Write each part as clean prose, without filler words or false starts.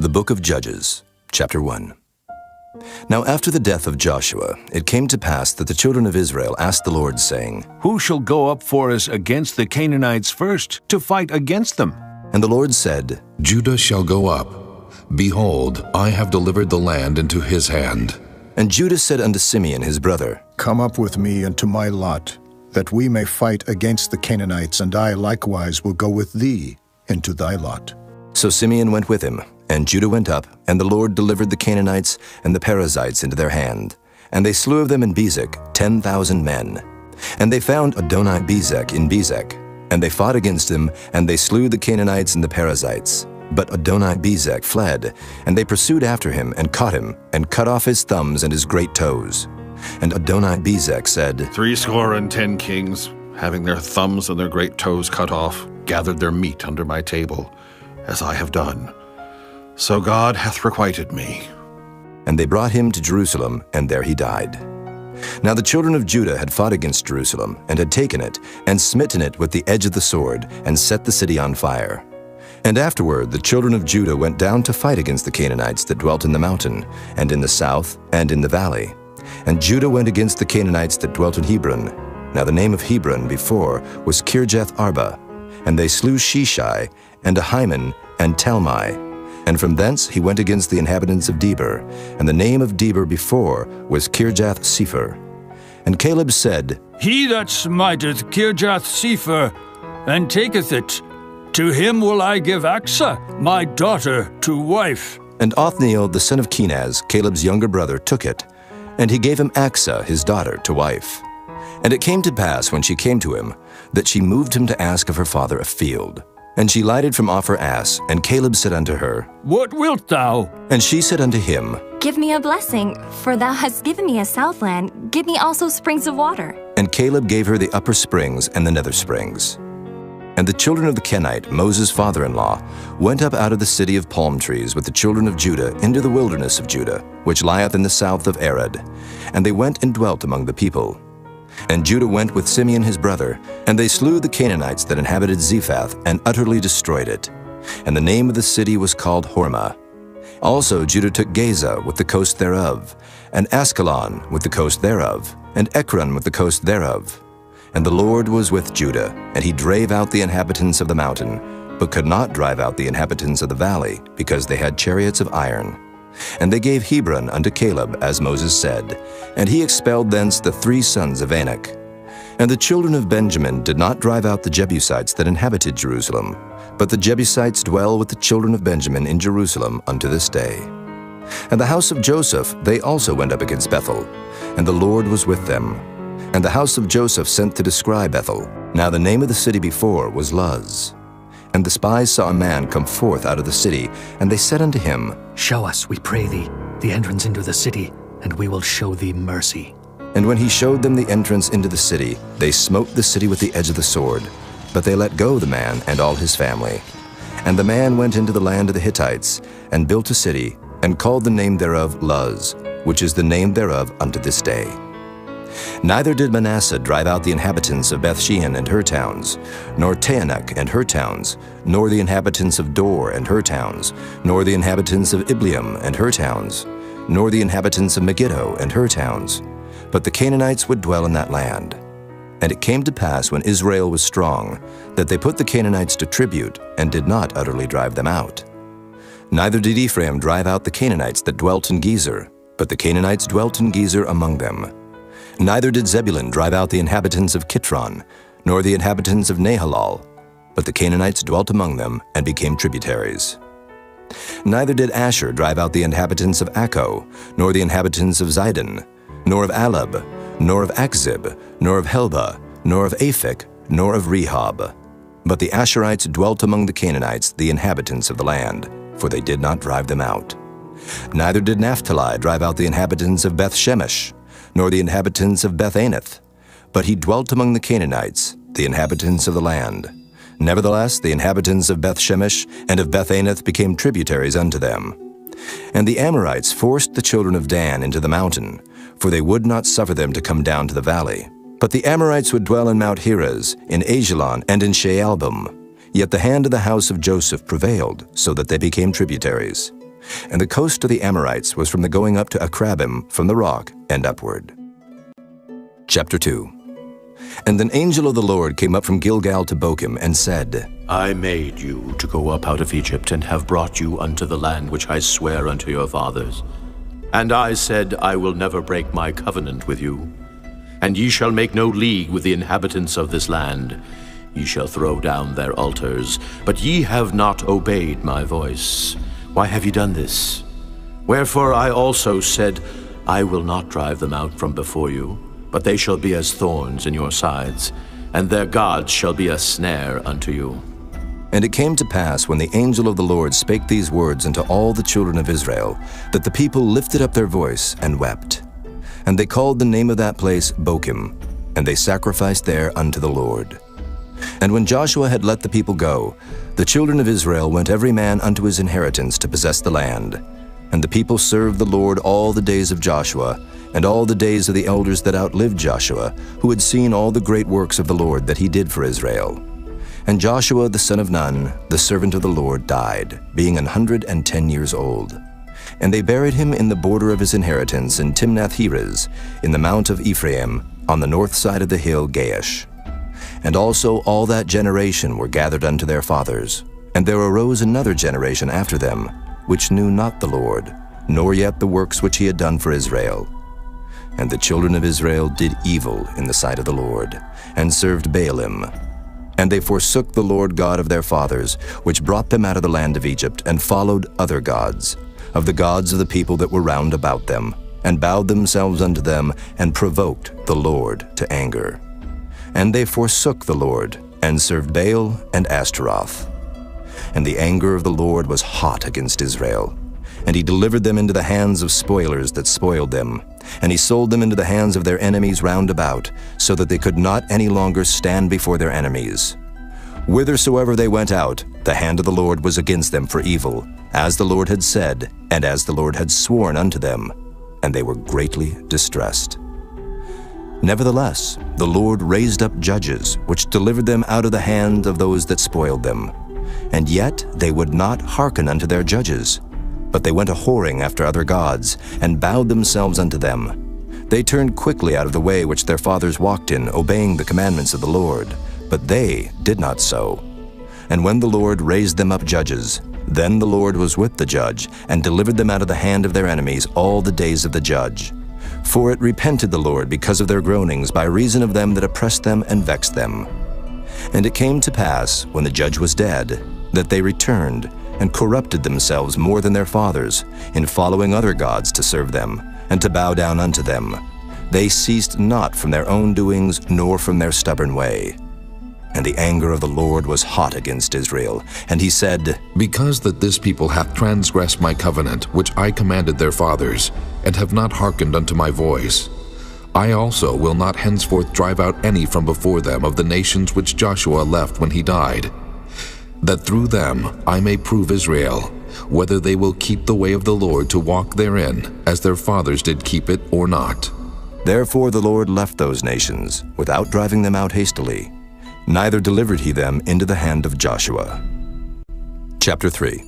The Book of Judges, Chapter 1. Now after the death of Joshua, it came to pass that the children of Israel asked the Lord, saying, Who shall go up for us against the Canaanites first, to fight against them? And the Lord said, Judah shall go up. Behold, I have delivered the land into his hand. And Judah said unto Simeon his brother, Come up with me into my lot, that we may fight against the Canaanites, and I likewise will go with thee into thy lot. So Simeon went with him, and Judah went up, and the Lord delivered the Canaanites and the Perizzites into their hand. And they slew of them in Bezek 10,000 men. And they found Adoni-Bezek in Bezek. And they fought against him, and they slew the Canaanites and the Perizzites. But Adoni-Bezek fled, and they pursued after him, and caught him, and cut off his thumbs and his great toes. And Adoni-Bezek said, 10 kings, having their thumbs and their great toes cut off, gathered their meat under my table, as I have done. So God hath requited me. And they brought him to Jerusalem, and there he died. Now the children of Judah had fought against Jerusalem, and had taken it, and smitten it with the edge of the sword, and set the city on fire. And afterward the children of Judah went down to fight against the Canaanites that dwelt in the mountain, and in the south, and in the valley. And Judah went against the Canaanites that dwelt in Hebron. Now the name of Hebron before was Kirjath-Arba. And they slew Sheshai, and Ahiman, and Talmai. And from thence he went against the inhabitants of Debir, and the name of Debir before was Kirjath-Sepher. And Caleb said, He that smiteth Kirjath-Sepher, and taketh it, to him will I give Achsah, my daughter, to wife. And Othniel the son of Kenaz, Caleb's younger brother, took it, and he gave him Achsah his daughter to wife. And it came to pass, when she came to him, that she moved him to ask of her father a field. And she lighted from off her ass, and Caleb said unto her, What wilt thou? And she said unto him, Give me a blessing, for thou hast given me a southland. Give me also springs of water. And Caleb gave her the upper springs and the nether springs. And the children of the Kenite, Moses' father-in-law, went up out of the city of palm trees with the children of Judah into the wilderness of Judah, which lieth in the south of Arad. And they went and dwelt among the people. And Judah went with Simeon his brother, and they slew the Canaanites that inhabited Zephath, and utterly destroyed it. And the name of the city was called Hormah. Also Judah took Gaza with the coast thereof, and Askelon with the coast thereof, and Ekron with the coast thereof. And the Lord was with Judah, and he drave out the inhabitants of the mountain, but could not drive out the inhabitants of the valley, because they had chariots of iron. And they gave Hebron unto Caleb, as Moses said, and he expelled thence the 3 sons of Anak. And the children of Benjamin did not drive out the Jebusites that inhabited Jerusalem, but the Jebusites dwell with the children of Benjamin in Jerusalem unto this day. And the house of Joseph, they also went up against Bethel, and the Lord was with them. And the house of Joseph sent to descry Bethel. Now the name of the city before was Luz. And the spies saw a man come forth out of the city, and they said unto him, Show us, we pray thee, the entrance into the city, and we will show thee mercy. And when he showed them the entrance into the city, they smote the city with the edge of the sword. But they let go the man and all his family. And the man went into the land of the Hittites, and built a city, and called the name thereof Luz, which is the name thereof unto this day. Neither did Manasseh drive out the inhabitants of Bethshean and her towns, nor Taanach and her towns, nor the inhabitants of Dor and her towns, nor the inhabitants of Ibleam and her towns, nor the inhabitants of Megiddo and her towns. But the Canaanites would dwell in that land. And it came to pass, when Israel was strong, that they put the Canaanites to tribute, and did not utterly drive them out. Neither did Ephraim drive out the Canaanites that dwelt in Gezer, but the Canaanites dwelt in Gezer among them. Neither did Zebulun drive out the inhabitants of Kitron, nor the inhabitants of Nahalal, but the Canaanites dwelt among them, and became tributaries. Neither did Asher drive out the inhabitants of Akko, nor the inhabitants of Zidon, nor of Alab, nor of Achzib, nor of Helba, nor of Aphek, nor of Rehob. But the Asherites dwelt among the Canaanites, the inhabitants of the land, for they did not drive them out. Neither did Naphtali drive out the inhabitants of Beth-Shemesh, nor the inhabitants of Beth-Anath, but he dwelt among the Canaanites, the inhabitants of the land. Nevertheless, the inhabitants of Beth-Shemesh and of Beth-Anath became tributaries unto them. And the Amorites forced the children of Dan into the mountain, for they would not suffer them to come down to the valley. But the Amorites would dwell in Mount Heres, in Ajalon, and in Shaalbim. Yet the hand of the house of Joseph prevailed, so that they became tributaries. And the coast of the Amorites was from the going up to Akrabim from the rock and upward. Chapter 2. And an angel of the Lord came up from Gilgal to Bochim and said, I made you to go up out of Egypt, and have brought you unto the land which I swear unto your fathers. And I said, I will never break my covenant with you. And ye shall make no league with the inhabitants of this land. Ye shall throw down their altars, but ye have not obeyed my voice. Why have ye done this? Wherefore I also said, I will not drive them out from before you, but they shall be as thorns in your sides, and their gods shall be a snare unto you. And it came to pass, when the angel of the Lord spake these words unto all the children of Israel, that the people lifted up their voice and wept. And they called the name of that place Bochim, and they sacrificed there unto the Lord. And when Joshua had let the people go, the children of Israel went every man unto his inheritance to possess the land. And the people served the Lord all the days of Joshua, and all the days of the elders that outlived Joshua, who had seen all the great works of the Lord that he did for Israel. And Joshua the son of Nun, the servant of the Lord, died, being 110 years old. And they buried him in the border of his inheritance in Timnath-Heres, in the mount of Ephraim, on the north side of the hill Gaash. And also all that generation were gathered unto their fathers. And there arose another generation after them, which knew not the Lord, nor yet the works which he had done for Israel. And the children of Israel did evil in the sight of the Lord, and served Baalim. And they forsook the Lord God of their fathers, which brought them out of the land of Egypt, and followed other gods, of the gods of the people that were round about them, and bowed themselves unto them, and provoked the Lord to anger. And they forsook the Lord, and served Baal and Ashtaroth. And the anger of the Lord was hot against Israel. And he delivered them into the hands of spoilers that spoiled them. And he sold them into the hands of their enemies round about, so that they could not any longer stand before their enemies. Whithersoever they went out, the hand of the Lord was against them for evil, as the Lord had said, and as the Lord had sworn unto them, and they were greatly distressed. Nevertheless, the Lord raised up judges, which delivered them out of the hand of those that spoiled them. And yet they would not hearken unto their judges, but they went a-whoring after other gods, and bowed themselves unto them. They turned quickly out of the way which their fathers walked in, obeying the commandments of the Lord, but they did not so. And when the Lord raised them up judges, then the Lord was with the judge, and delivered them out of the hand of their enemies all the days of the judge. For it repented the Lord because of their groanings, by reason of them that oppressed them and vexed them. And it came to pass, when the judge was dead, that they returned, and corrupted themselves more than their fathers, in following other gods to serve them, and to bow down unto them. They ceased not from their own doings, nor from their stubborn way. And the anger of the Lord was hot against Israel. And he said, Because that this people hath transgressed my covenant, which I commanded their fathers, and have not hearkened unto my voice, I also will not henceforth drive out any from before them of the nations which Joshua left when he died, that through them I may prove Israel, whether they will keep the way of the Lord to walk therein, as their fathers did keep it, or not. Therefore the Lord left those nations, without driving them out hastily, neither delivered he them into the hand of Joshua. Chapter 3.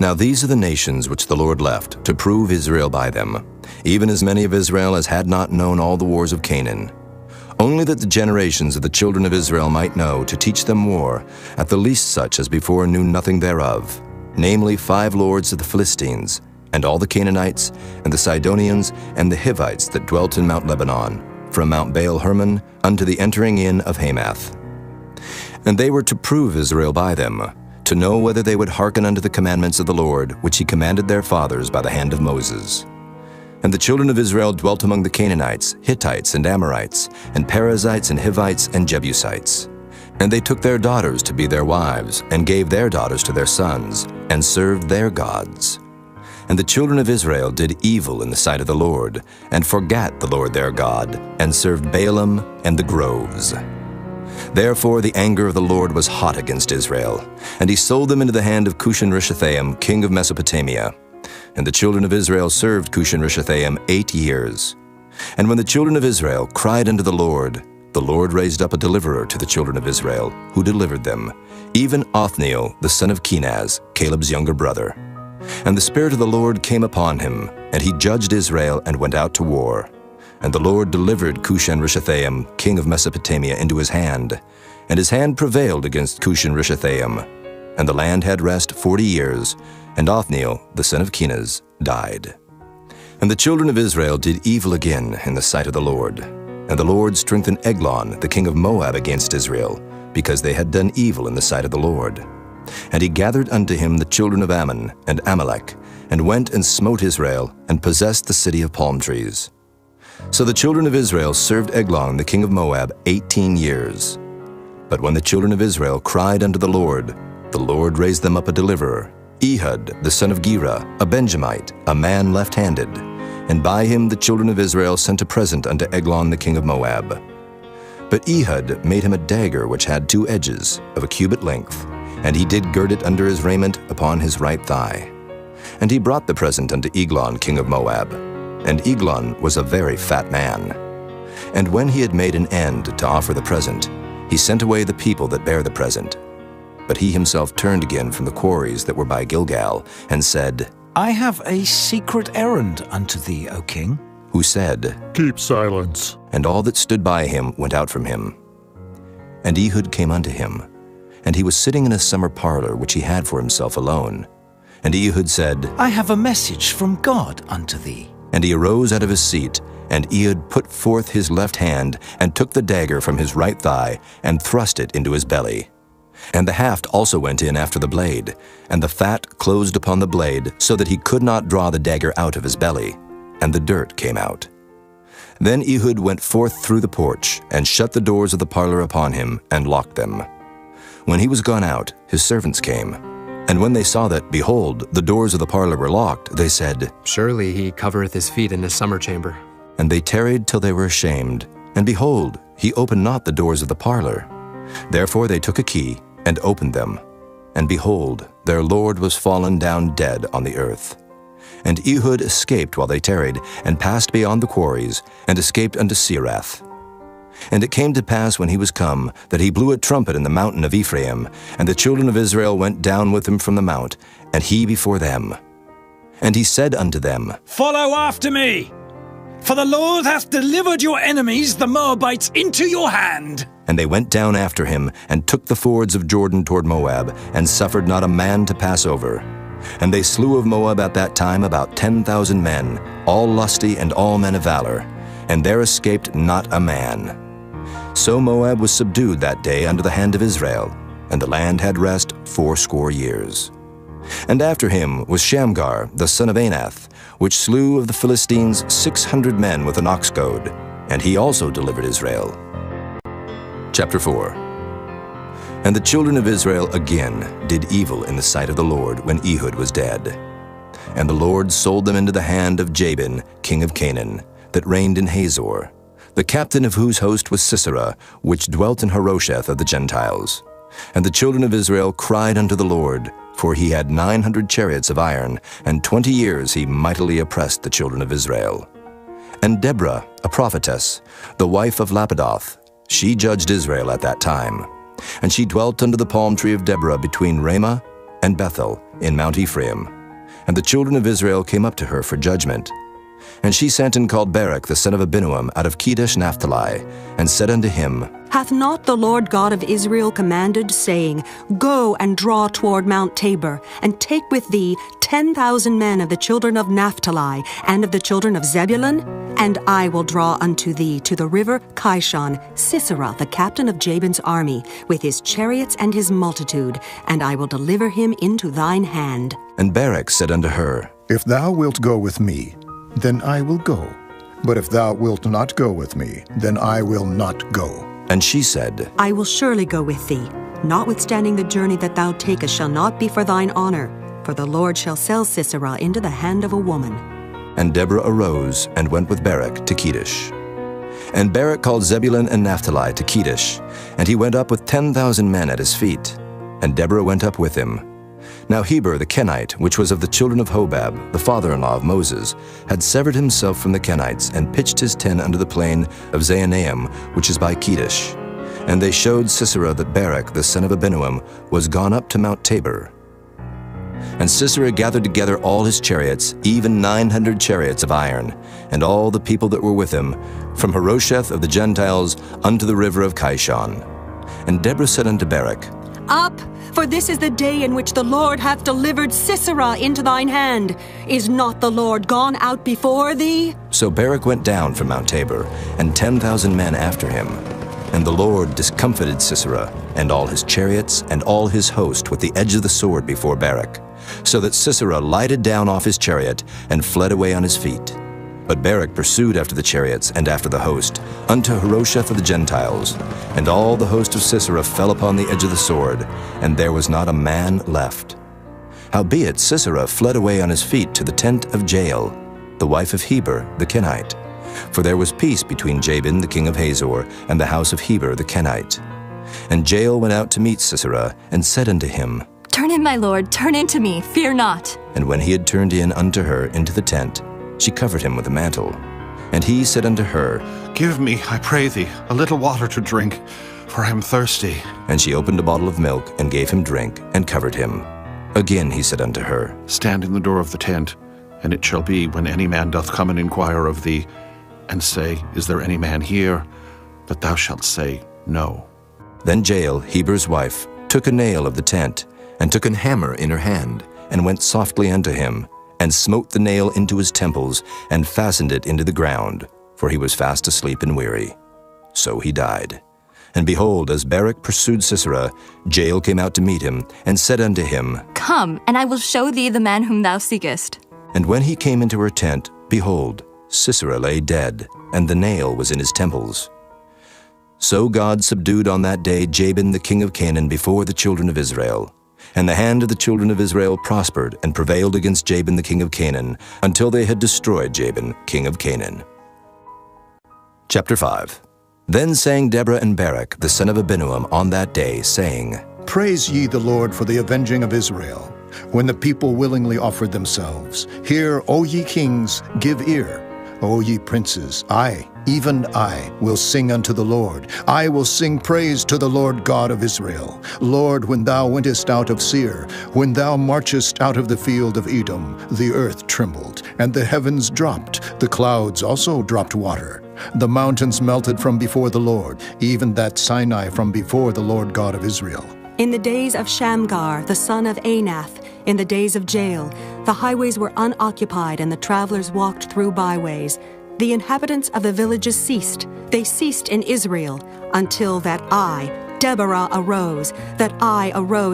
Now these are the nations which the Lord left, to prove Israel by them, even as many of Israel as had not known all the wars of Canaan. Only that the generations of the children of Israel might know, to teach them war, at the least such as before knew nothing thereof, namely 5 lords of the Philistines, and all the Canaanites, and the Sidonians, and the Hivites that dwelt in Mount Lebanon, from Mount Baal-Hermon unto the entering in of Hamath. And they were to prove Israel by them, to know whether they would hearken unto the commandments of the Lord, which he commanded their fathers by the hand of Moses. And the children of Israel dwelt among the Canaanites, Hittites, and Amorites, and Perizzites, and Hivites, and Jebusites. And they took their daughters to be their wives, and gave their daughters to their sons, and served their gods. And the children of Israel did evil in the sight of the Lord, and forgat the Lord their God, and served Baalim and the groves. Therefore the anger of the Lord was hot against Israel, and he sold them into the hand of Cushan-Rishathaim, king of Mesopotamia. And the children of Israel served Cushan-Rishathaim 8 years. And when the children of Israel cried unto the Lord raised up a deliverer to the children of Israel, who delivered them, even Othniel the son of Kenaz, Caleb's younger brother. And the Spirit of the Lord came upon him, and he judged Israel and went out to war. And the Lord delivered Cushan-Rishathaim, king of Mesopotamia, into his hand. And his hand prevailed against Cushan-Rishathaim. And the land had rest 40 years, and Othniel, the son of Kenaz, died. And the children of Israel did evil again in the sight of the Lord. And the Lord strengthened Eglon, the king of Moab, against Israel, because they had done evil in the sight of the Lord. And he gathered unto him the children of Ammon and Amalek, and went and smote Israel, and possessed the city of palm trees. So the children of Israel served Eglon, the king of Moab, 18 years. But when the children of Israel cried unto the Lord raised them up a deliverer, Ehud, the son of Gera, a Benjamite, a man left-handed. And by him the children of Israel sent a present unto Eglon, the king of Moab. But Ehud made him a dagger which had 2 edges, of a cubit length, and he did gird it under his raiment upon his right thigh. And he brought the present unto Eglon, king of Moab. And Eglon was a very fat man. And when he had made an end to offer the present, he sent away the people that bare the present. But he himself turned again from the quarries that were by Gilgal, and said, I have a secret errand unto thee, O king. Who said, Keep silence. And all that stood by him went out from him. And Ehud came unto him, and he was sitting in a summer parlor which he had for himself alone. And Ehud said, I have a message from God unto thee. And he arose out of his seat, and Ehud put forth his left hand, and took the dagger from his right thigh, and thrust it into his belly. And the haft also went in after the blade, and the fat closed upon the blade, so that he could not draw the dagger out of his belly, and the dirt came out. Then Ehud went forth through the porch, and shut the doors of the parlor upon him, and locked them. When he was gone out, his servants came. And when they saw that, behold, the doors of the parlor were locked, they said, Surely he covereth his feet in his summer chamber. And they tarried till they were ashamed. And behold, he opened not the doors of the parlor. Therefore they took a key, and opened them. And behold, their lord was fallen down dead on the earth. And Ehud escaped while they tarried, and passed beyond the quarries, and escaped unto Serath. And it came to pass when he was come, that he blew a trumpet in the mountain of Ephraim, and the children of Israel went down with him from the mount, and he before them. And he said unto them, Follow after me, for the Lord hath delivered your enemies, the Moabites, into your hand. And they went down after him, and took the fords of Jordan toward Moab, and suffered not a man to pass over. And they slew of Moab at that time about 10,000 men, all lusty and all men of valor, and there escaped not a man. So Moab was subdued that day under the hand of Israel, and the land had rest 80 years. And after him was Shamgar, the son of Anath, which slew of the Philistines 600 men with an ox goad, and he also delivered Israel. Chapter 4. And the children of Israel again did evil in the sight of the Lord when Ehud was dead. And the Lord sold them into the hand of Jabin, king of Canaan, that reigned in Hazor, the captain of whose host was Sisera, which dwelt in Harosheth of the Gentiles. And the children of Israel cried unto the Lord, for he had 900 chariots of iron, and 20 years he mightily oppressed the children of Israel. And Deborah, a prophetess, the wife of Lapidoth, she judged Israel at that time. And she dwelt under the palm tree of Deborah between Ramah and Bethel in Mount Ephraim. And the children of Israel came up to her for judgment. And she sent and called Barak the son of Abinuam out of Kedesh Naphtali, and said unto him, Hath not the Lord God of Israel commanded, saying, Go and draw toward Mount Tabor, and take with thee 10,000 men of the children of Naphtali, and of the children of Zebulun? And I will draw unto thee to the river Kishon Sisera, the captain of Jabin's army, with his chariots and his multitude, and I will deliver him into thine hand. And Barak said unto her, If thou wilt go with me, then I will go. But if thou wilt not go with me, then I will not go. And she said, I will surely go with thee. Notwithstanding the journey that thou takest shall not be for thine honor, for the Lord shall sell Sisera into the hand of a woman. And Deborah arose and went with Barak to Kedesh. And Barak called Zebulun and Naphtali to Kedesh, and he went up with 10,000 men at his feet. And Deborah went up with him. Now Heber the Kenite, which was of the children of Hobab, the father-in-law of Moses, had severed himself from the Kenites, and pitched his tent under the plain of Zaanaim, which is by Kedesh. And they showed Sisera that Barak the son of Abinuam was gone up to Mount Tabor. And Sisera gathered together all his chariots, even 900 chariots of iron, and all the people that were with him, from Harosheth of the Gentiles unto the river of Kishon. And Deborah said unto Barak, Up, for this is the day in which the Lord hath delivered Sisera into thine hand. Is not the Lord gone out before thee? So Barak went down from Mount Tabor, and 10,000 men after him. And the Lord discomfited Sisera, and all his chariots, and all his host with the edge of the sword before Barak, so that Sisera lighted down off his chariot, and fled away on his feet. But Barak pursued after the chariots, and after the host, unto Harosheth of the Gentiles. And all the host of Sisera fell upon the edge of the sword, and there was not a man left. Howbeit Sisera fled away on his feet to the tent of Jael, the wife of Heber the Kenite. For there was peace between Jabin the king of Hazor and the house of Heber the Kenite. And Jael went out to meet Sisera, and said unto him, Turn in, my lord, turn in to me, fear not. And when he had turned in unto her into the tent, she covered him with a mantle. And he said unto her, Give me, I pray thee, a little water to drink, for I am thirsty. And she opened a bottle of milk, and gave him drink, and covered him. Again he said unto her, Stand in the door of the tent, and it shall be, when any man doth come and inquire of thee, and say, Is there any man here? That thou shalt say, No. Then Jael, Heber's wife, took a nail of the tent, and took an hammer in her hand, and went softly unto him, and smote the nail into his temples, and fastened it into the ground, for he was fast asleep and weary. So he died. And behold, as Barak pursued Sisera, Jael came out to meet him, and said unto him, Come, and I will show thee the man whom thou seekest. And when he came into her tent, behold, Sisera lay dead, and the nail was in his temples. So God subdued on that day Jabin the king of Canaan before the children of Israel. And the hand of the children of Israel prospered and prevailed against Jabin the king of Canaan, until they had destroyed Jabin, king of Canaan. Chapter 5. Then sang Deborah and Barak, the son of Abinoam, on that day, saying, Praise ye the Lord for the avenging of Israel, when the people willingly offered themselves. Hear, O ye kings, give ear. O ye princes, I, even I, will sing unto the Lord. I will sing praise to the Lord God of Israel. Lord, when thou wentest out of Seir, when thou marchest out of the field of Edom, the earth trembled, and the heavens dropped, the clouds also dropped water. The mountains melted from before the Lord, even that Sinai from before the Lord God of Israel. In the days of Shamgar, the son of Anath, in the days of Jael, the highways were unoccupied, and the travelers walked through byways. The inhabitants of the villages ceased. They ceased in Israel, until that I, Deborah, arose,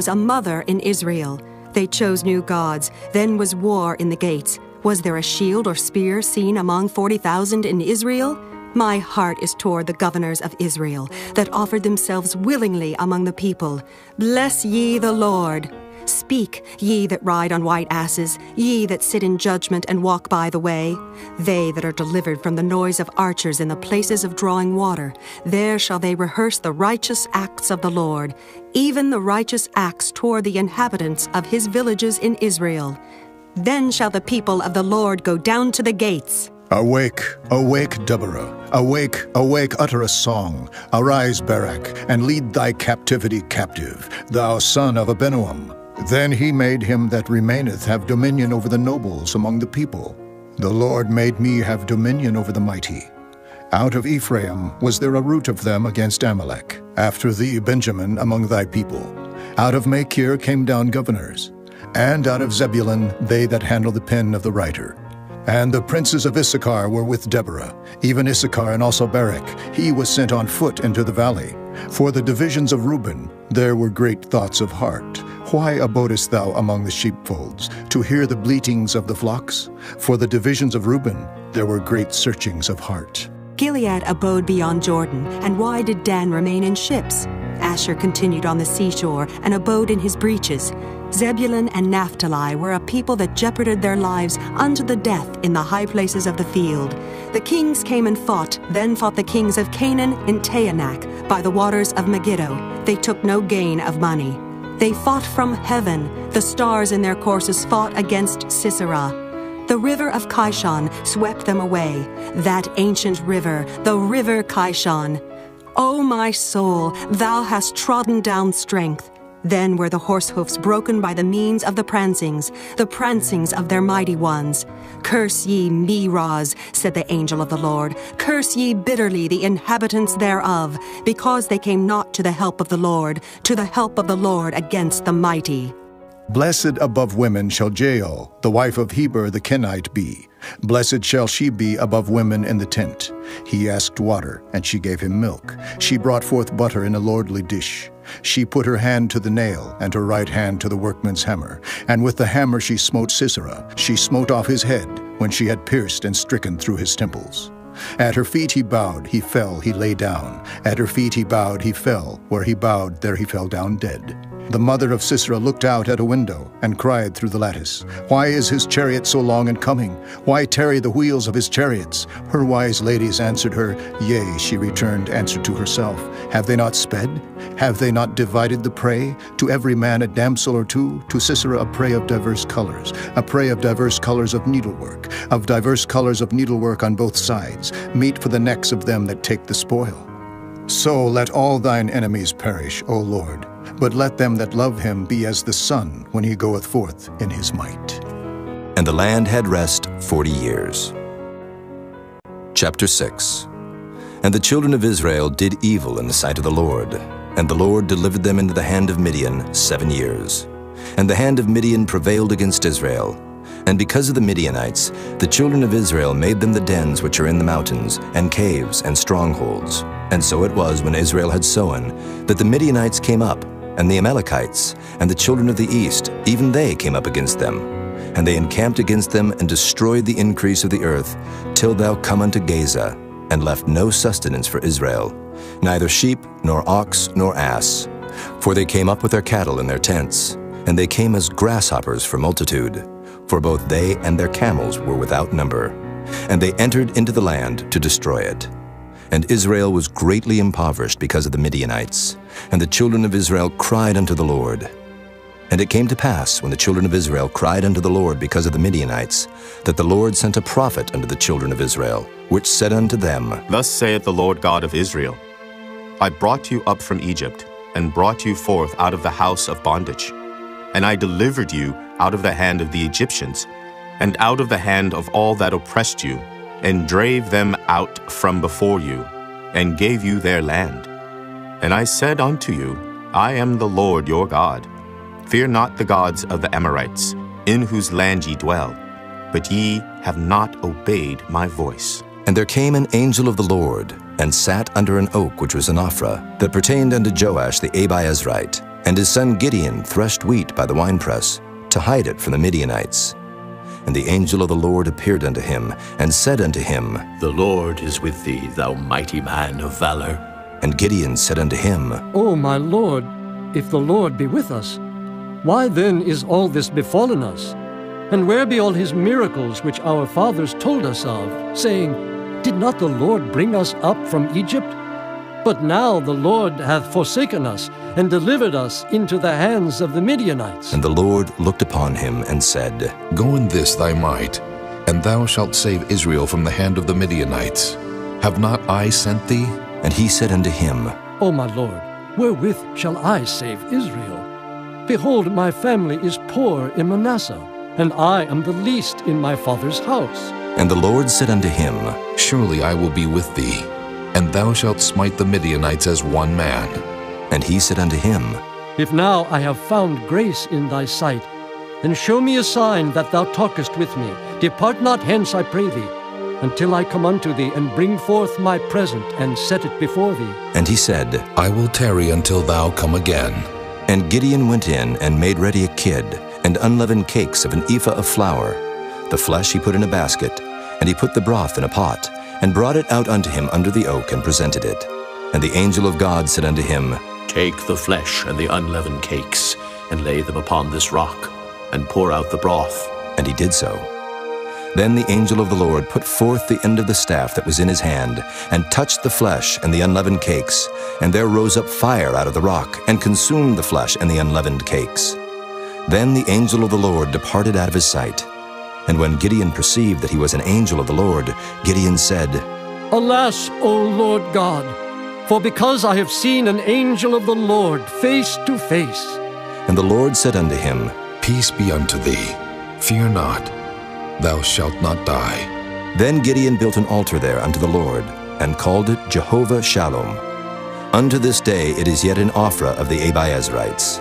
a mother in Israel. They chose new gods. Then was war in the gates. Was there a shield or spear seen among 40,000 in Israel? My heart is toward the governors of Israel, that offered themselves willingly among the people. Bless ye the Lord. Speak, ye that ride on white asses, ye that sit in judgment and walk by the way. They that are delivered from the noise of archers in the places of drawing water, there shall they rehearse the righteous acts of the Lord, even the righteous acts toward the inhabitants of his villages in Israel. Then shall the people of the Lord go down to the gates. Awake, awake, Deborah. Awake, awake, utter a song. Arise, Barak, and lead thy captivity captive, thou son of Abinoam. Then he made him that remaineth have dominion over the nobles among the people. The Lord made me have dominion over the mighty. Out of Ephraim was there a root of them against Amalek. After thee, Benjamin, among thy people. Out of Machir came down governors. And out of Zebulun they that handle the pen of the writer. And the princes of Issachar were with Deborah, even Issachar and also Barak. He was sent on foot into the valley. For the divisions of Reuben there were great thoughts of heart. Why abodest thou among the sheepfolds, to hear the bleatings of the flocks? For the divisions of Reuben there were great searchings of heart. Gilead abode beyond Jordan, and why did Dan remain in ships? Asher continued on the seashore, and abode in his breaches. Zebulun and Naphtali were a people that jeoparded their lives unto the death in the high places of the field. The kings came and fought, then fought the kings of Canaan in Taanach, by the waters of Megiddo. They took no gain of money. They fought from heaven. The stars in their courses fought against Sisera. The river of Kishon swept them away, that ancient river, the river Kishon. O my soul, thou hast trodden down strength. Then were the horse hoofs broken by the means of the prancings of their mighty ones. Curse ye Meroz, said the angel of the Lord. Curse ye bitterly the inhabitants thereof, because they came not to the help of the Lord against the mighty. Blessed above women shall Jael, the wife of Heber the Kenite, be. Blessed shall she be above women in the tent. He asked water, and she gave him milk. She brought forth butter in a lordly dish. She put her hand to the nail, and her right hand to the workman's hammer. And with the hammer she smote Sisera. She smote off his head, when she had pierced and stricken through his temples. At her feet he bowed, he fell, he lay down. At her feet he bowed, he fell. Where he bowed, there he fell down dead. The mother of Sisera looked out at a window and cried through the lattice, Why is his chariot so long in coming? Why tarry the wheels of his chariots? Her wise ladies answered her, Yea, she returned answer to herself. Have they not sped? Have they not divided the prey? To every man a damsel or two, to Sisera a prey of diverse colors, a prey of diverse colors of needlework on both sides, meat for the necks of them that take the spoil. So let all thine enemies perish, O Lord, but let them that love him be as the sun when he goeth forth in his might. And the land had rest 40 years. Chapter 6. And the children of Israel did evil in the sight of the Lord, and the Lord delivered them into the hand of Midian 7 years. And the hand of Midian prevailed against Israel. And because of the Midianites, the children of Israel made them the dens which are in the mountains, and caves, and strongholds. And so it was when Israel had sown, that the Midianites came up, and the Amalekites, and the children of the east, even they came up against them. And they encamped against them, and destroyed the increase of the earth, till thou come unto Gaza, and left no sustenance for Israel, neither sheep, nor ox, nor ass. For they came up with their cattle in their tents, and they came as grasshoppers for multitude. For both they and their camels were without number. And they entered into the land to destroy it. And Israel was greatly impoverished because of the Midianites. And the children of Israel cried unto the Lord. And it came to pass, when the children of Israel cried unto the Lord because of the Midianites, that the Lord sent a prophet unto the children of Israel, which said unto them, Thus saith the Lord God of Israel, I brought you up from Egypt, and brought you forth out of the house of bondage. And I delivered you out of the hand of the Egyptians, and out of the hand of all that oppressed you, and drave them out from before you, and gave you their land. And I said unto you, I am the Lord your God. Fear not the gods of the Amorites, in whose land ye dwell, but ye have not obeyed my voice. And there came an angel of the Lord, and sat under an oak which was in Ophrah, that pertained unto Joash the Abiezrite. And his son Gideon threshed wheat by the winepress, to hide it from the Midianites. And the angel of the Lord appeared unto him, and said unto him, The Lord is with thee, thou mighty man of valor. And Gideon said unto him, O my Lord, if the Lord be with us, why then is all this befallen us? And where be all his miracles which our fathers told us of, saying, Did not the Lord bring us up from Egypt? But now the Lord hath forsaken us, and delivered us into the hands of the Midianites. And the Lord looked upon him, and said, Go in this thy might, and thou shalt save Israel from the hand of the Midianites. Have not I sent thee? And he said unto him, O my Lord, wherewith shall I save Israel? Behold, my family is poor in Manasseh, and I am the least in my father's house. And the Lord said unto him, Surely I will be with thee, and thou shalt smite the Midianites as one man. And he said unto him, If now I have found grace in thy sight, then show me a sign that thou talkest with me. Depart not hence, I pray thee, until I come unto thee, and bring forth my present, and set it before thee. And he said, I will tarry until thou come again. And Gideon went in, and made ready a kid, and unleavened cakes of an ephah of flour. The flesh he put in a basket, and he put the broth in a pot, and brought it out unto him under the oak, and presented it. And the angel of God said unto him, Take the flesh and the unleavened cakes, and lay them upon this rock, and pour out the broth. And he did so. Then the angel of the Lord put forth the end of the staff that was in his hand, and touched the flesh and the unleavened cakes, and there rose up fire out of the rock, and consumed the flesh and the unleavened cakes. Then the angel of the Lord departed out of his sight. And when Gideon perceived that he was an angel of the Lord, Gideon said, Alas, O Lord God, for because I have seen an angel of the Lord face to face, And the Lord said unto him, Peace be unto thee. Fear not. Thou shalt not die. Then Gideon built an altar there unto the Lord, and called it Jehovah Shalom. Unto this day it is yet in Ophrah of the Abiezrites.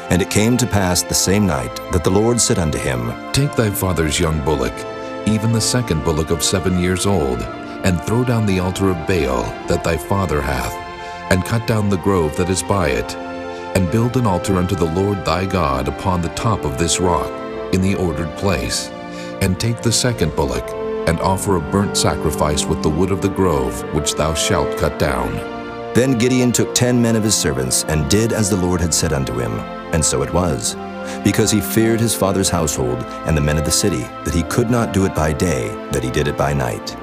And it came to pass the same night that the Lord said unto him, Take thy father's young bullock, even the second bullock of 7 years old, and throw down the altar of Baal that thy father hath, and cut down the grove that is by it, and build an altar unto the Lord thy God upon the top of this rock, in the ordered place. And take the second bullock, and offer a burnt sacrifice with the wood of the grove which thou shalt cut down. Then Gideon took 10 men of his servants, and did as the Lord had said unto him. And so it was, because he feared his father's household and the men of the city, that he could not do it by day, that he did it by night.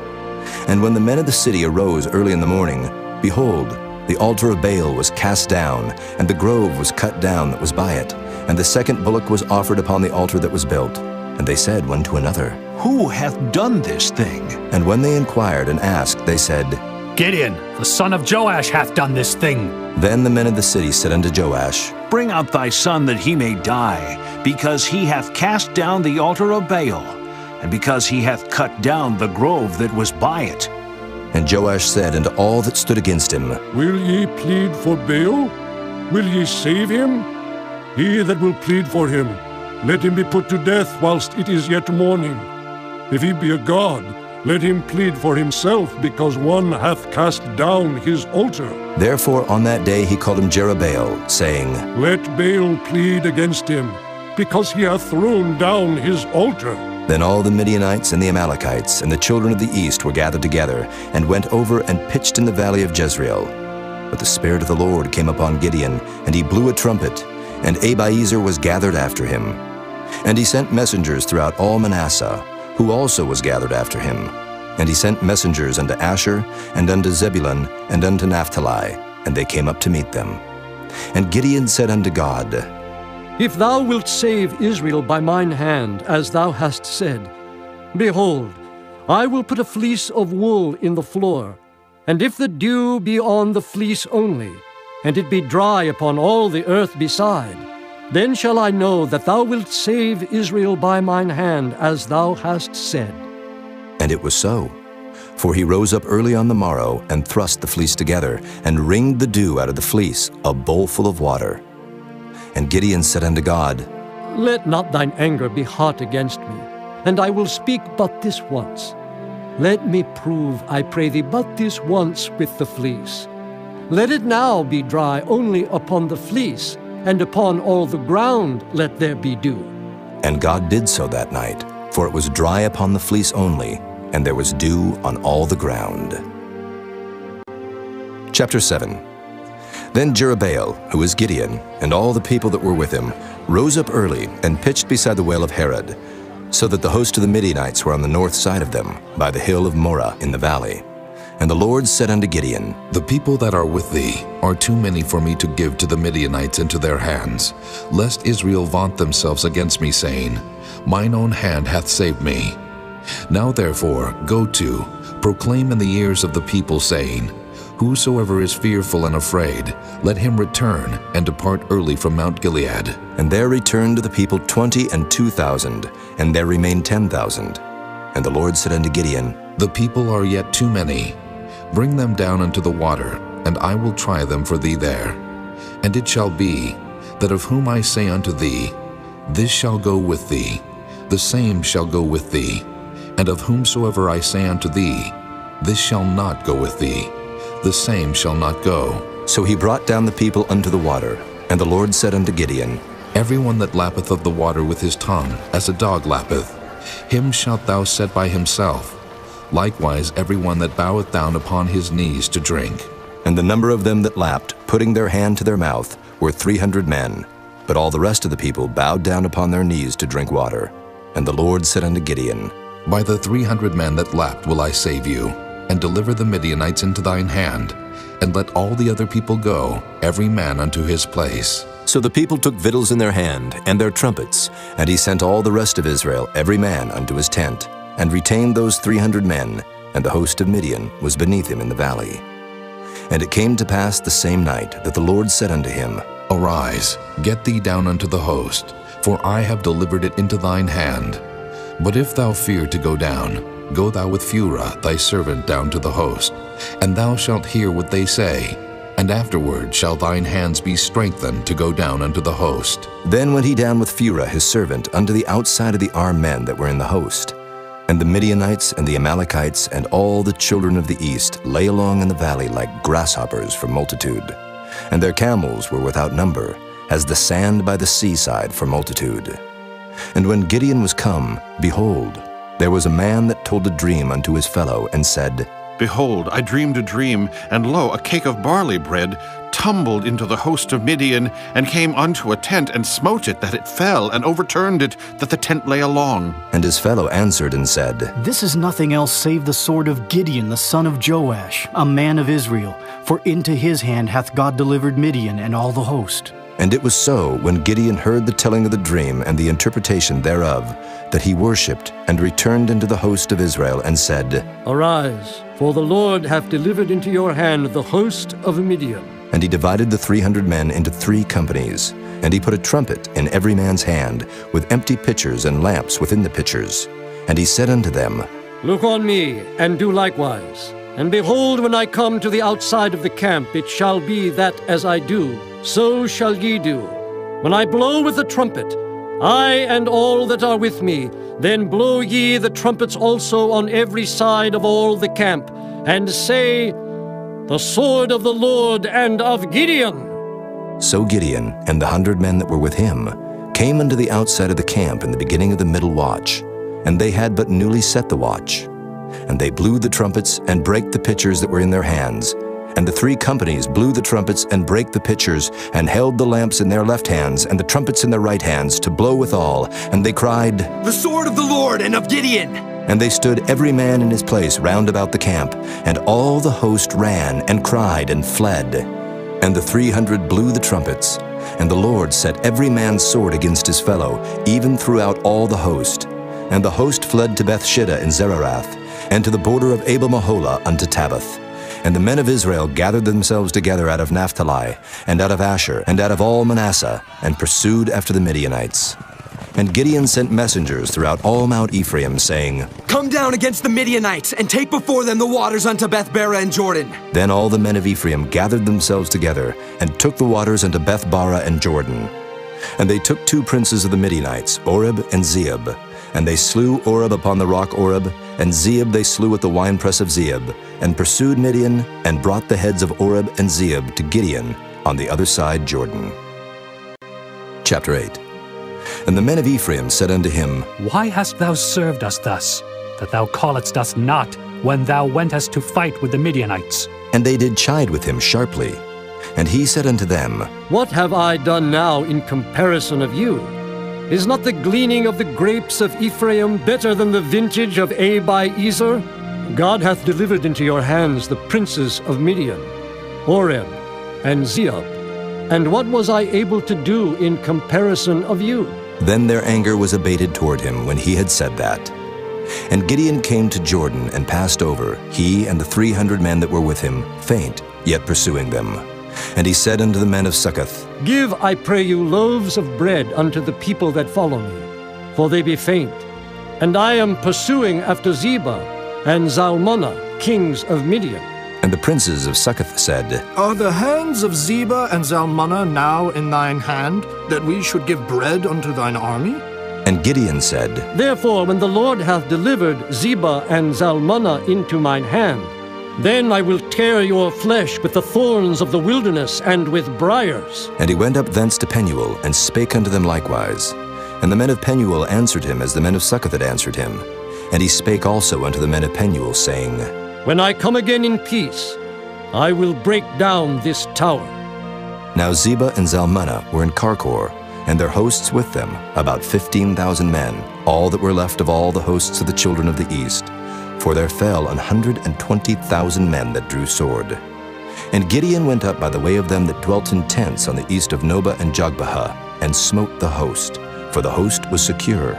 And when the men of the city arose early in the morning, behold, the altar of Baal was cast down, and the grove was cut down that was by it, and the second bullock was offered upon the altar that was built. And they said one to another, Who hath done this thing? And when they inquired and asked, they said, Gideon, the son of Joash, hath done this thing. Then the men of the city said unto Joash, Bring out thy son that he may die, because he hath cast down the altar of Baal, and because he hath cut down the grove that was by it. And Joash said unto all that stood against him, Will ye plead for Baal? Will ye save him? He that will plead for him, let him be put to death whilst it is yet morning. If he be a god, let him plead for himself, because one hath cast down his altar. Therefore on that day he called him Jerubbaal, saying, Let Baal plead against him, because he hath thrown down his altar. Then all the Midianites and the Amalekites and the children of the east were gathered together, and went over and pitched in the valley of Jezreel. But the Spirit of the Lord came upon Gideon, and he blew a trumpet, and Abiezer was gathered after him. And he sent messengers throughout all Manasseh, who also was gathered after him. And he sent messengers unto Asher, and unto Zebulun, and unto Naphtali, and they came up to meet them. And Gideon said unto God, If thou wilt save Israel by mine hand, as thou hast said, behold, I will put a fleece of wool in the floor, and if the dew be on the fleece only, and it be dry upon all the earth beside, then shall I know that thou wilt save Israel by mine hand, as thou hast said. And it was so. For he rose up early on the morrow, and thrust the fleece together, and wringed the dew out of the fleece, a bowlful of water. And Gideon said unto God, Let not thine anger be hot against me, and I will speak but this once. Let me prove, I pray thee, but this once with the fleece. Let it now be dry only upon the fleece, and upon all the ground let there be dew. And God did so that night, for it was dry upon the fleece only, and there was dew on all the ground. Chapter 7. Then Jerubbaal, who was Gideon, and all the people that were with him, rose up early and pitched beside the well of Harod, so that the host of the Midianites were on the north side of them, by the hill of Moreh in the valley. And the Lord said unto Gideon, The people that are with thee are too many for me to give to the Midianites into their hands, lest Israel vaunt themselves against me, saying, Mine own hand hath saved me. Now therefore go to, proclaim in the ears of the people, saying, Whosoever is fearful and afraid, let him return and depart early from Mount Gilead. And there returned to the people 22,000, and there remained 10,000. And the Lord said unto Gideon, The people are yet too many. Bring them down unto the water, and I will try them for thee there. And it shall be, that of whom I say unto thee, This shall go with thee, the same shall go with thee. And of whomsoever I say unto thee, This shall not go with thee, the same shall not go. So he brought down the people unto the water. And the Lord said unto Gideon, Every one that lappeth of the water with his tongue, as a dog lappeth, him shalt thou set by himself. Likewise every one that boweth down upon his knees to drink. And the number of them that lapped, putting their hand to their mouth, were 300 men. But all the rest of the people bowed down upon their knees to drink water. And the Lord said unto Gideon, By the 300 men that lapped will I save you, and deliver the Midianites into thine hand, and let all the other people go, every man unto his place. So the people took victuals in their hand, and their trumpets, and he sent all the rest of Israel, every man unto his tent, and retained those 300 men, and the host of Midian was beneath him in the valley. And it came to pass the same night that the Lord said unto him, Arise, get thee down unto the host, for I have delivered it into thine hand. But if thou fear to go down, go thou with Phurah thy servant down to the host, and thou shalt hear what they say, and afterward shall thine hands be strengthened to go down unto the host. Then went he down with Phurah his servant unto the outside of the armed men that were in the host. And the Midianites and the Amalekites and all the children of the east lay along in the valley like grasshoppers for multitude. And their camels were without number, as the sand by the seaside for multitude. And when Gideon was come, behold, there was a man that told a dream unto his fellow, and said, Behold, I dreamed a dream, and lo, a cake of barley bread tumbled into the host of Midian, and came unto a tent, and smote it, that it fell, and overturned it, that the tent lay along. And his fellow answered and said, This is nothing else save the sword of Gideon, the son of Joash, a man of Israel. For into his hand hath God delivered Midian and all the host. And it was so, when Gideon heard the telling of the dream and the interpretation thereof, that he worshipped, and returned into the host of Israel, and said, Arise, for the Lord hath delivered into your hand the host of Midian. And he divided the 300 men into 3 companies, and he put a trumpet in every man's hand, with empty pitchers and lamps within the pitchers. And he said unto them, Look on me, and do likewise. And behold, when I come to the outside of the camp, it shall be that as I do, so shall ye do. When I blow with the trumpet, I and all that are with me, then blow ye the trumpets also on every side of all the camp, and say, The sword of the Lord and of Gideon. So Gideon and the 100 men that were with him came unto the outside of the camp in the beginning of the middle watch, and they had but newly set the watch. And they blew the trumpets and brake the pitchers that were in their hands. And the 3 companies blew the trumpets and brake the pitchers, and held the lamps in their left hands, and the trumpets in their right hands, to blow withal. And they cried, The sword of the Lord and of Gideon! And they stood every man in his place round about the camp, and all the host ran, and cried, and fled. And the 300 blew the trumpets, and the Lord set every man's sword against his fellow, even throughout all the host. And the host fled to Bethshida in Zererath, and to the border of Abel-Meholah unto Tabbath. And the men of Israel gathered themselves together out of Naphtali, and out of Asher, and out of all Manasseh, and pursued after the Midianites. And Gideon sent messengers throughout all Mount Ephraim, saying, Come down against the Midianites, and take before them the waters unto Beth-bara and Jordan. Then all the men of Ephraim gathered themselves together, and took the waters unto Beth-bara and Jordan. And they took 2 princes of the Midianites, Oreb and Zeeb. And they slew Oreb upon the rock Oreb, and Zeeb they slew at the winepress of Zeeb, and pursued Midian, and brought the heads of Oreb and Zeeb to Gideon on the other side Jordan. Chapter 8. And the men of Ephraim said unto him, Why hast thou served us thus, that thou calledst us not when thou wentest to fight with the Midianites? And they did chide with him sharply. And he said unto them, What have I done now in comparison of you? Is not the gleaning of the grapes of Ephraim better than the vintage of Abiezer? God hath delivered into your hands the princes of Midian, Oreb and Zeeb. And what was I able to do in comparison of you? Then their anger was abated toward him when he had said that. And Gideon came to Jordan and passed over, he and the 300 men that were with him, faint, yet pursuing them. And he said unto the men of Succoth, Give, I pray you, loaves of bread unto the people that follow me, for they be faint. And I am pursuing after Zebah and Zalmunna, kings of Midian. And the princes of Succoth said, Are the hands of Zebah and Zalmunna now in thine hand, that we should give bread unto thine army? And Gideon said, Therefore, when the Lord hath delivered Zebah and Zalmunna into mine hand, then I will tear your flesh with the thorns of the wilderness and with briars. And he went up thence to Penuel, and spake unto them likewise. And the men of Penuel answered him as the men of Succoth had answered him. And he spake also unto the men of Penuel, saying, When I come again in peace, I will break down this tower. Now Zebah and Zalmunna were in Karkor, and their hosts with them, about 15,000 men, all that were left of all the hosts of the children of the east. For there fell 120,000 men that drew sword. And Gideon went up by the way of them that dwelt in tents on the east of Nobah and Jogbehah, and smote the host, for the host was secure.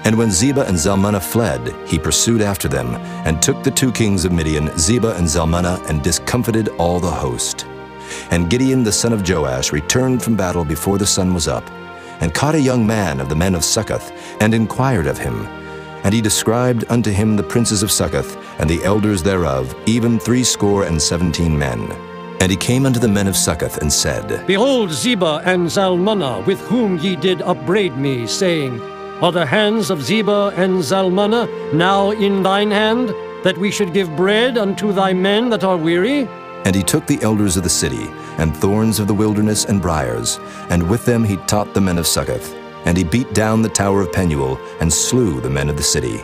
And when Zebah and Zalmunna fled, he pursued after them, and took the 2 kings of Midian, Zebah and Zalmunna, and discomfited all the host. And Gideon the son of Joash returned from battle before the sun was up, and caught a young man of the men of Succoth, and inquired of him. And he described unto him the princes of Succoth, and the elders thereof, even 17 men. And he came unto the men of Succoth, and said, Behold Zebah and Zalmunna, with whom ye did upbraid me, saying, Are the hands of Zebah and Zalmunna now in thine hand, that we should give bread unto thy men that are weary? And he took the elders of the city, and thorns of the wilderness and briars, and with them he taught the men of Succoth. And he beat down the tower of Penuel, and slew the men of the city.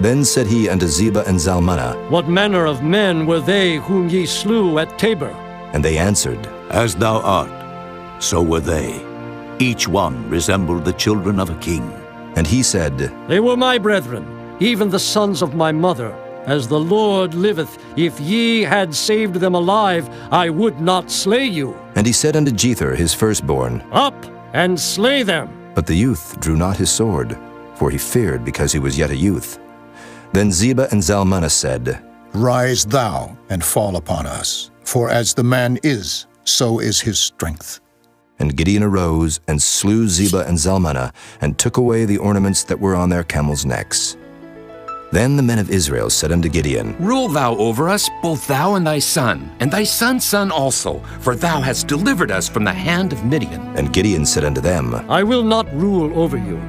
Then said he unto Zebah and Zalmunna, What manner of men were they whom ye slew at Tabor? And they answered, As thou art, so were they. Each one resembled the children of a king. And he said, They were my brethren, even the sons of my mother. As the Lord liveth, if ye had saved them alive, I would not slay you. And he said unto Jether his firstborn, Up and slay them. But the youth drew not his sword, for he feared because he was yet a youth. Then Zebah and Zalmunna said, Rise thou and fall upon us, for as the man is, so is his strength. And Gideon arose and slew Zebah and Zalmunna, and took away the ornaments that were on their camels' necks. Then the men of Israel said unto Gideon, Rule thou over us, both thou and thy son, and thy son's son also, for thou hast delivered us from the hand of Midian. And Gideon said unto them, I will not rule over you,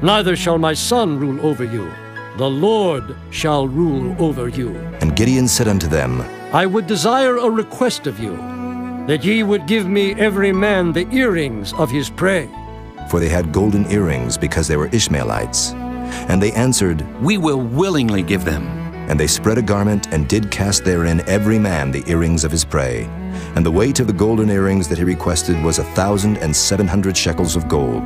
neither shall my son rule over you. The Lord shall rule over you. And Gideon said unto them, I would desire a request of you, that ye would give me every man the earrings of his prey. For they had golden earrings, because they were Ishmaelites. And they answered, We will willingly give them. And they spread a garment, and did cast therein every man the earrings of his prey. And the weight of the golden earrings that he requested was 1,700 shekels of gold,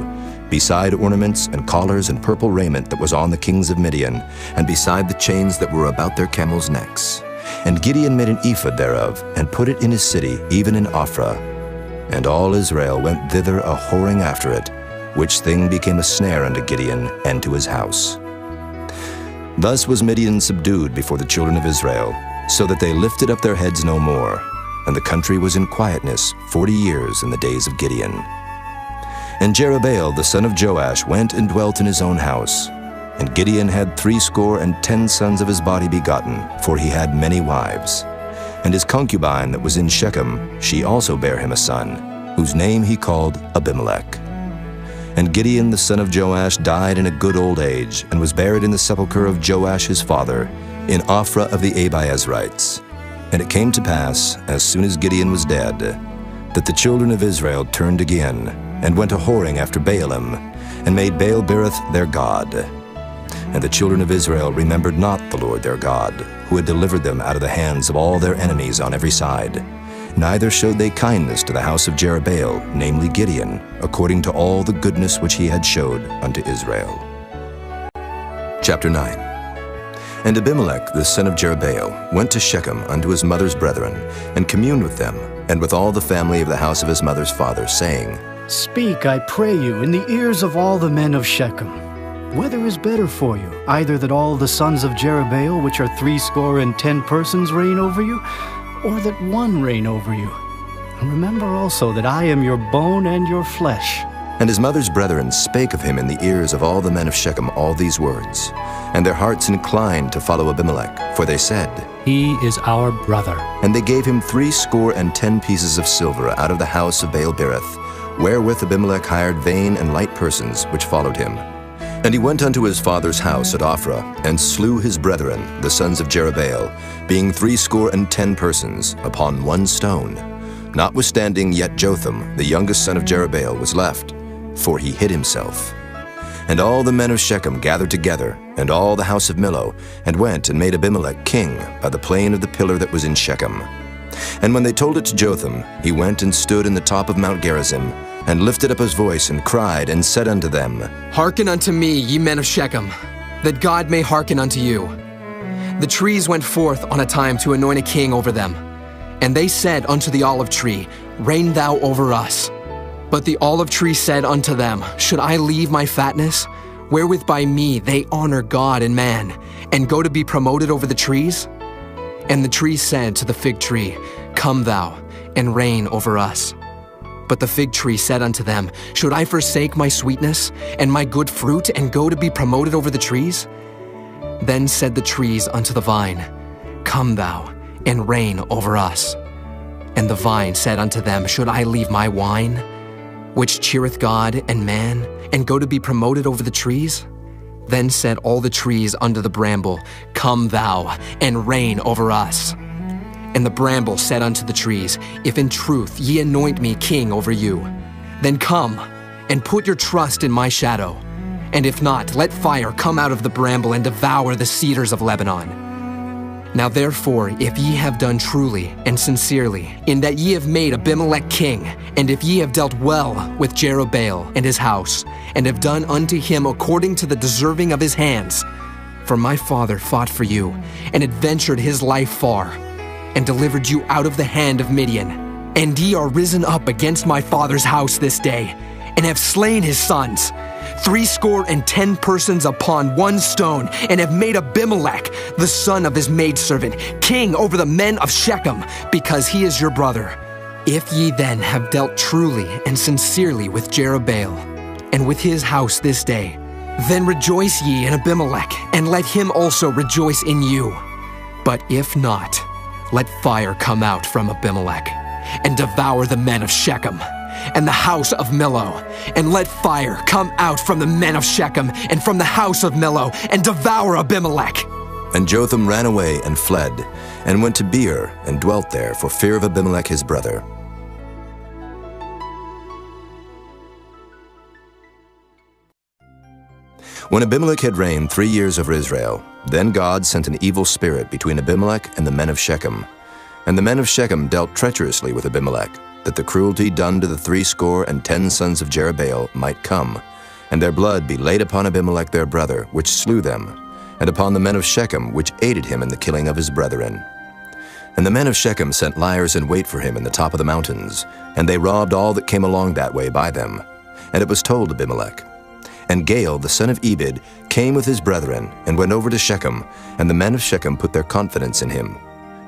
beside ornaments and collars and purple raiment that was on the kings of Midian, and beside the chains that were about their camels' necks. And Gideon made an ephod thereof, and put it in his city, even in Ophrah. And all Israel went thither a-whoring after it, which thing became a snare unto Gideon and to his house. Thus was Midian subdued before the children of Israel, so that they lifted up their heads no more, and the country was in quietness 40 years in the days of Gideon. And Jerubbaal the son of Joash went and dwelt in his own house. And Gideon had 70 sons of his body begotten, for he had many wives. And his concubine that was in Shechem, she also bare him a son, whose name he called Abimelech. And Gideon the son of Joash died in a good old age, and was buried in the sepulchre of Joash his father, in Ophrah of the Abiezrites. And it came to pass, as soon as Gideon was dead, that the children of Israel turned again, and went a-whoring after Baalim, and made Baal-berith their god. And the children of Israel remembered not the Lord their God, who had delivered them out of the hands of all their enemies on every side. Neither showed they kindness to the house of Jerubbaal, namely Gideon, according to all the goodness which he had showed unto Israel. Chapter 9. And Abimelech the son of Jerubbaal went to Shechem unto his mother's brethren, and communed with them, and with all the family of the house of his mother's father, saying, Speak, I pray you, in the ears of all the men of Shechem. Whether is better for you, either that all the sons of Jerubbaal, which are 70 persons, reign over you, or that one reign over you? And remember also that I am your bone and your flesh. And his mother's brethren spake of him in the ears of all the men of Shechem all these words. And their hearts inclined to follow Abimelech, for they said, He is our brother. And they gave him 70 pieces of silver out of the house of Baal-berith, wherewith Abimelech hired vain and light persons which followed him. And he went unto his father's house at Ophrah, and slew his brethren, the sons of Jerubbaal, being 70 persons, upon one stone. Notwithstanding yet Jotham, the youngest son of Jerubbaal, was left, for he hid himself. And all the men of Shechem gathered together, and all the house of Millo, and went and made Abimelech king by the plain of the pillar that was in Shechem. And when they told it to Jotham, he went and stood in the top of Mount Gerizim, and lifted up his voice, and cried, and said unto them, Hearken unto me, ye men of Shechem, that God may hearken unto you. The trees went forth on a time to anoint a king over them. And they said unto the olive tree, Reign thou over us. But the olive tree said unto them, Should I leave my fatness? wherewith by me they honor God and man, and go to be promoted over the trees? And the tree said to the fig tree, Come thou, and reign over us. But the fig tree said unto them, Should I forsake my sweetness, and my good fruit, and go to be promoted over the trees? Then said the trees unto the vine, Come thou, and reign over us. And the vine said unto them, Should I leave my wine, which cheereth God and man, and go to be promoted over the trees? Then said all the trees unto the bramble, Come thou, and reign over us. And the bramble said unto the trees, If in truth ye anoint me king over you, then come, and put your trust in my shadow. And if not, let fire come out of the bramble, and devour the cedars of Lebanon. Now therefore, if ye have done truly and sincerely, in that ye have made Abimelech king, and if ye have dealt well with Jerubbaal and his house, and have done unto him according to the deserving of his hands, for my father fought for you, and adventured his life far, and delivered you out of the hand of Midian, and ye are risen up against my father's house this day, and have slain his sons, 70 persons upon one stone, and have made Abimelech, the son of his maidservant, king over the men of Shechem, because he is your brother. If ye then have dealt truly and sincerely with Jerubbaal, and with his house this day, then rejoice ye in Abimelech, and let him also rejoice in you. But if not, let fire come out from Abimelech, and devour the men of Shechem, and the house of Millo, and let fire come out from the men of Shechem, and from the house of Millo, and devour Abimelech. And Jotham ran away and fled, and went to Beer, and dwelt there for fear of Abimelech his brother. When Abimelech had reigned 3 years over Israel, then God sent an evil spirit between Abimelech and the men of Shechem. And the men of Shechem dealt treacherously with Abimelech, that the cruelty done to the 70 sons of Jerubbaal might come, and their blood be laid upon Abimelech their brother, which slew them, and upon the men of Shechem, which aided him in the killing of his brethren. And the men of Shechem sent liers in wait for him in the top of the mountains, and they robbed all that came along that way by them. And it was told Abimelech. And Gaal, the son of Ebed, came with his brethren, and went over to Shechem, and the men of Shechem put their confidence in him.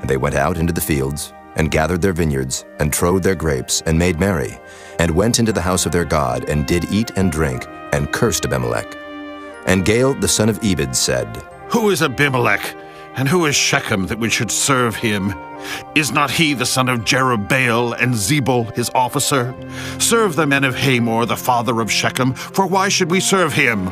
And they went out into the fields, and gathered their vineyards, and trode their grapes, and made merry, and went into the house of their God, and did eat and drink, and cursed Abimelech. And Gaal the son of Ebed said, Who is Abimelech, and who is Shechem that we should serve him? Is not he the son of Jerubbaal, and Zebul his officer? Serve the men of Hamor, the father of Shechem, for why should we serve him?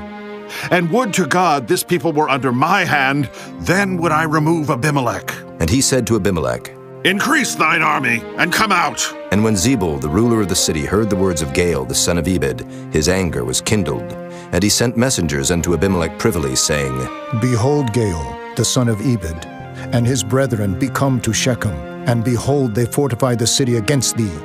And would to God this people were under my hand, then would I remove Abimelech. And he said to Abimelech, Increase thine army, and come out. And when Zebul, the ruler of the city, heard the words of Gaal, the son of Ebed, his anger was kindled. And he sent messengers unto Abimelech privily, saying, Behold, Gaal, the son of Ebed, and his brethren be come to Shechem, and behold, they fortify the city against thee.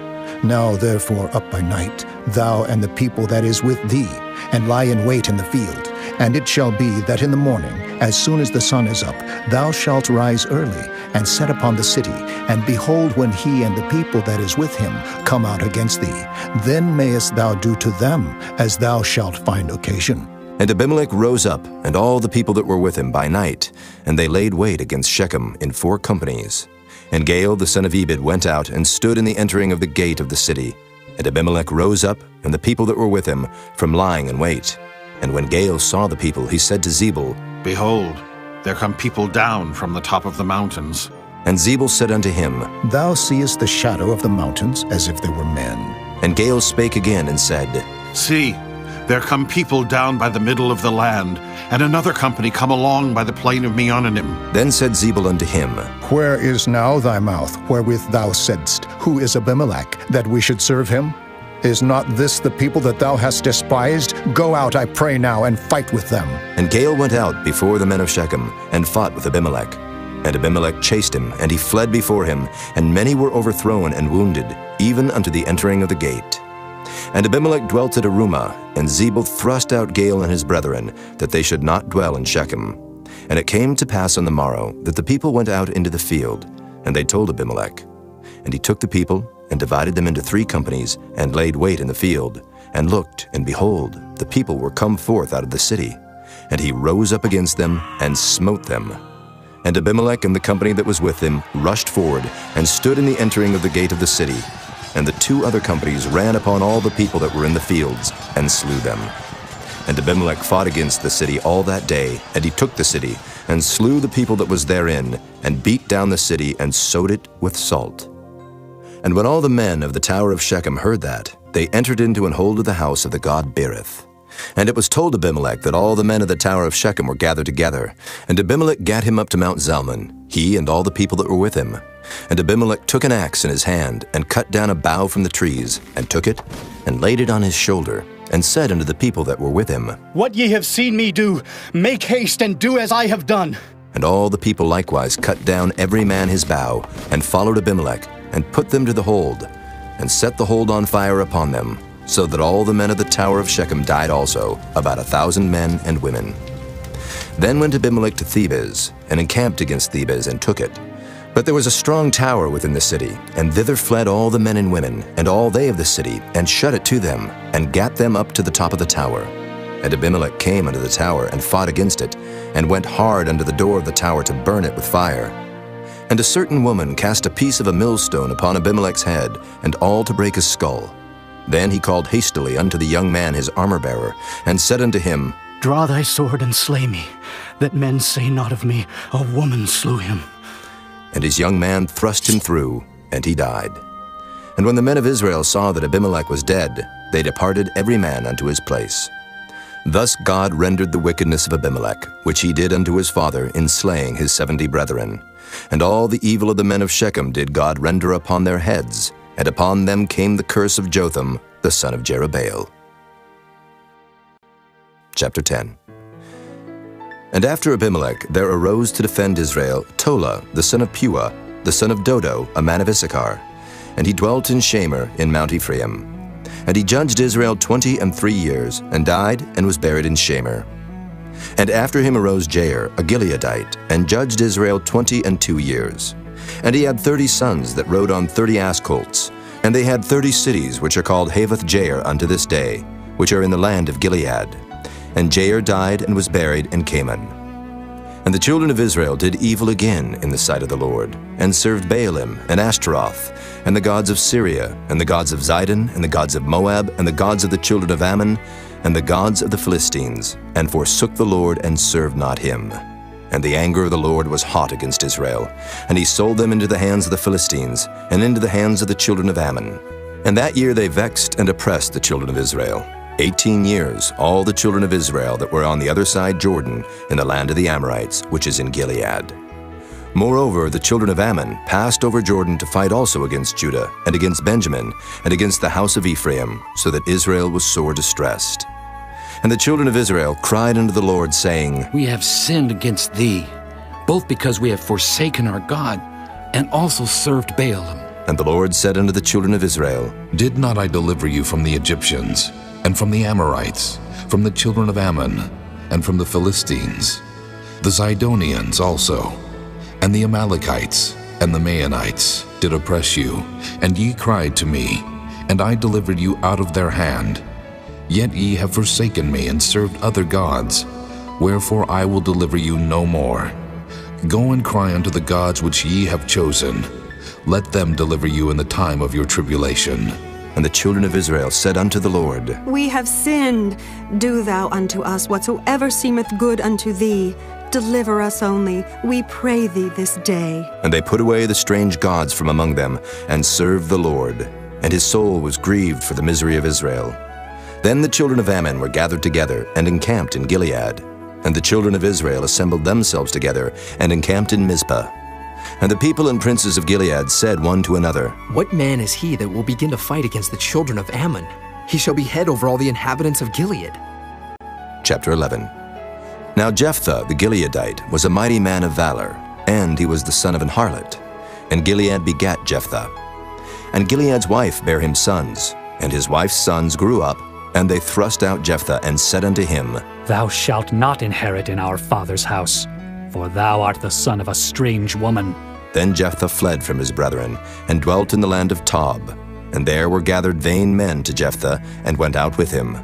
Now therefore up by night, thou and the people that is with thee, and lie in wait in the field. And it shall be that in the morning, as soon as the sun is up, thou shalt rise early, and set upon the city. And behold, when he and the people that is with him come out against thee, then mayest thou do to them as thou shalt find occasion. And Abimelech rose up, and all the people that were with him by night, and they laid wait against Shechem in 4 companies. And Gaal the son of Ebed went out, and stood in the entering of the gate of the city. And Abimelech rose up, and the people that were with him, from lying in wait. And when Gaal saw the people, he said to Zebul, Behold, there come people down from the top of the mountains. And Zebul said unto him, Thou seest the shadow of the mountains, as if they were men. And Gaal spake again, and said, See, there come people down by the middle of the land, and another company come along by the plain of Meonanim. Then said Zebul unto him, Where is now thy mouth, wherewith thou saidst, Who is Abimelech, that we should serve him? Is not this the people that thou hast despised? Go out, I pray now, and fight with them. And Gaal went out before the men of Shechem, and fought with Abimelech. And Abimelech chased him, and he fled before him, and many were overthrown and wounded, even unto the entering of the gate. And Abimelech dwelt at Arumah, and Zebul thrust out Gaal and his brethren, that they should not dwell in Shechem. And it came to pass on the morrow, that the people went out into the field, and they told Abimelech. And he took the people, and divided them into 3 companies, and laid wait in the field. and looked, and behold, the people were come forth out of the city. And he rose up against them, and smote them. And Abimelech and the company that was with him rushed forward, and stood in the entering of the gate of the city. And the 2 other companies ran upon all the people that were in the fields, and slew them. And Abimelech fought against the city all that day, and he took the city, and slew the people that was therein, and beat down the city, and sowed it with salt. And when all the men of the tower of Shechem heard that, they entered into and hold of the house of the god Berith. And it was told Abimelech that all the men of the tower of Shechem were gathered together. And Abimelech gat him up to Mount Zalmon, he and all the people that were with him. And Abimelech took an axe in his hand, and cut down a bough from the trees, and took it, and laid it on his shoulder, and said unto the people that were with him, What ye have seen me do, make haste and do as I have done. And all the people likewise cut down every man his bough, and followed Abimelech, and put them to the hold, and set the hold on fire upon them, so that all the men of the tower of Shechem died also, about 1,000 men and women. Then went Abimelech to Thebez, and encamped against Thebez, and took it. But there was a strong tower within the city, and thither fled all the men and women, and all they of the city, and shut it to them, and gat them up to the top of the tower. And Abimelech came unto the tower, and fought against it, and went hard unto the door of the tower to burn it with fire. And a certain woman cast a piece of a millstone upon Abimelech's head, and all to break his skull. Then he called hastily unto the young man his armor-bearer, and said unto him, Draw thy sword and slay me, that men say not of me, A woman slew him. And his young man thrust him through, and he died. And when the men of Israel saw that Abimelech was dead, they departed every man unto his place. Thus God rendered the wickedness of Abimelech, which he did unto his father in slaying his 70 brethren. And all the evil of the men of Shechem did God render upon their heads, and upon them came the curse of Jotham, the son of Jerubbaal. Chapter 10. And after Abimelech there arose to defend Israel Tola, the son of Puah, the son of Dodo, a man of Issachar. And he dwelt in Shamir in Mount Ephraim. And he judged Israel 23 years, and died, and was buried in Shamir. And after him arose Jair, a Gileadite, and judged Israel 22 years. And he had 30 sons that rode on 30 ass colts. And they had 30 cities, which are called Havoth Jair unto this day, which are in the land of Gilead. And Jair died and was buried in Canaan. And the children of Israel did evil again in the sight of the Lord, and served Baalim and Ashtaroth, and the gods of Syria, and the gods of Zidon, and the gods of Moab, and the gods of the children of Ammon, and the gods of the Philistines, and forsook the Lord, and served not him. And the anger of the Lord was hot against Israel, and he sold them into the hands of the Philistines, and into the hands of the children of Ammon. And that year they vexed and oppressed the children of Israel. 18 years, all the children of Israel that were on the other side Jordan, in the land of the Amorites, which is in Gilead. Moreover, the children of Ammon passed over Jordan to fight also against Judah, and against Benjamin, and against the house of Ephraim, so that Israel was sore distressed. And the children of Israel cried unto the Lord, saying, We have sinned against thee, both because we have forsaken our God, and also served Baalim. And the Lord said unto the children of Israel, Did not I deliver you from the Egyptians, and from the Amorites, from the children of Ammon, and from the Philistines, the Zidonians also, and the Amalekites, and the Maonites did oppress you, and ye cried to me, and I delivered you out of their hand. Yet ye have forsaken me, and served other gods, wherefore I will deliver you no more. Go and cry unto the gods which ye have chosen. Let them deliver you in the time of your tribulation. And the children of Israel said unto the Lord, We have sinned. Do thou unto us whatsoever seemeth good unto thee. Deliver us only, we pray thee this day. And they put away the strange gods from among them, and served the Lord. And his soul was grieved for the misery of Israel. Then the children of Ammon were gathered together, and encamped in Gilead. And the children of Israel assembled themselves together, and encamped in Mizpah. And the people and princes of Gilead said one to another, What man is he that will begin to fight against the children of Ammon? He shall be head over all the inhabitants of Gilead. Chapter 11. Now Jephthah the Gileadite was a mighty man of valor, and he was the son of an harlot. And Gilead begat Jephthah. And Gilead's wife bare him sons, and his wife's sons grew up, and they thrust out Jephthah, and said unto him, Thou shalt not inherit in our father's house, for thou art the son of a strange woman. Then Jephthah fled from his brethren, and dwelt in the land of Tob. And there were gathered vain men to Jephthah, and went out with him.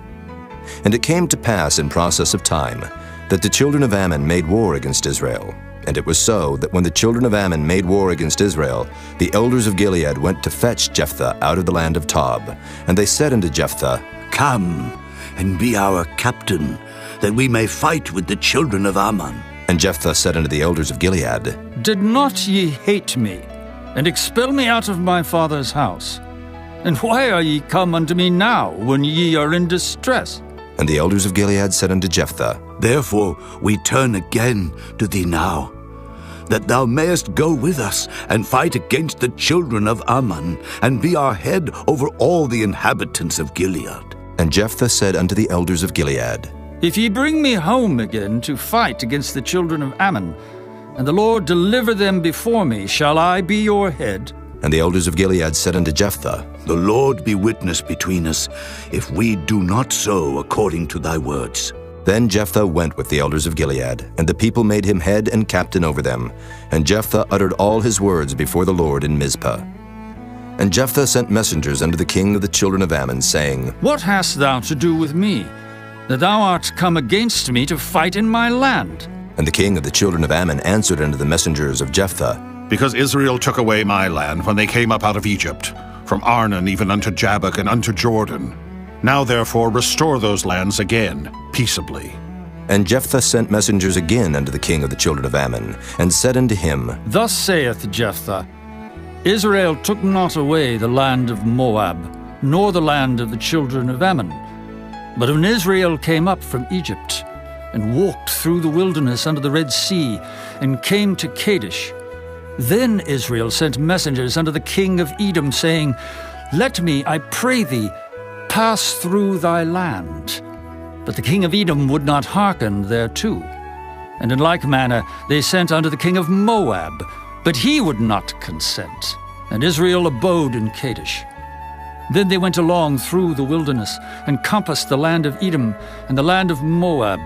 And it came to pass in process of time, that the children of Ammon made war against Israel. And it was so, that when the children of Ammon made war against Israel, the elders of Gilead went to fetch Jephthah out of the land of Tob. And they said unto Jephthah, Come, and be our captain, that we may fight with the children of Ammon. And Jephthah said unto the elders of Gilead, Did not ye hate me, and expel me out of my father's house? And why are ye come unto me now, when ye are in distress? And the elders of Gilead said unto Jephthah, Therefore we turn again to thee now, that thou mayest go with us, and fight against the children of Ammon, and be our head over all the inhabitants of Gilead. And Jephthah said unto the elders of Gilead, If ye bring me home again to fight against the children of Ammon, and the Lord deliver them before me, shall I be your head? And the elders of Gilead said unto Jephthah, The Lord be witness between us, if we do not so according to thy words. Then Jephthah went with the elders of Gilead, and the people made him head and captain over them. And Jephthah uttered all his words before the Lord in Mizpah. And Jephthah sent messengers unto the king of the children of Ammon, saying, What hast thou to do with me, that thou art come against me to fight in my land? And the king of the children of Ammon answered unto the messengers of Jephthah, Because Israel took away my land when they came up out of Egypt, from Arnon even unto Jabbok and unto Jordan. Now therefore restore those lands again, peaceably. And Jephthah sent messengers again unto the king of the children of Ammon, and said unto him, Thus saith Jephthah, Israel took not away the land of Moab, nor the land of the children of Ammon. But when Israel came up from Egypt, and walked through the wilderness under the Red Sea, and came to Kadesh, then Israel sent messengers unto the king of Edom, saying, Let me, I pray thee, pass through thy land. But the king of Edom would not hearken thereto. And in like manner they sent unto the king of Moab, but he would not consent. And Israel abode in Kadesh. Then they went along through the wilderness, and compassed the land of Edom and the land of Moab,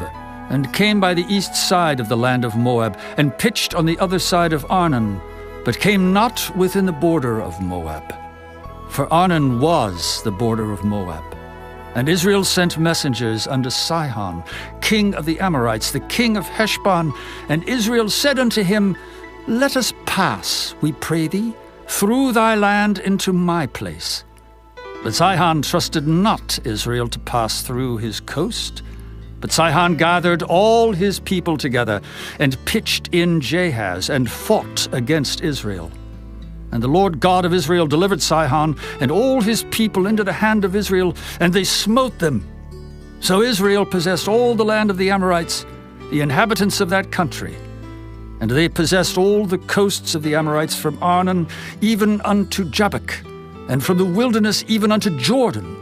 and came by the east side of the land of Moab, and pitched on the other side of Arnon, but came not within the border of Moab. For Arnon was the border of Moab. And Israel sent messengers unto Sihon, king of the Amorites, the king of Heshbon. And Israel said unto him, Let us pass, we pray thee, through thy land into my place. But Sihon trusted not Israel to pass through his coast. But Sihon gathered all his people together, and pitched in Jahaz, and fought against Israel. And the Lord God of Israel delivered Sihon and all his people into the hand of Israel, and they smote them. So Israel possessed all the land of the Amorites, the inhabitants of that country. And they possessed all the coasts of the Amorites from Arnon even unto Jabbok, and from the wilderness even unto Jordan.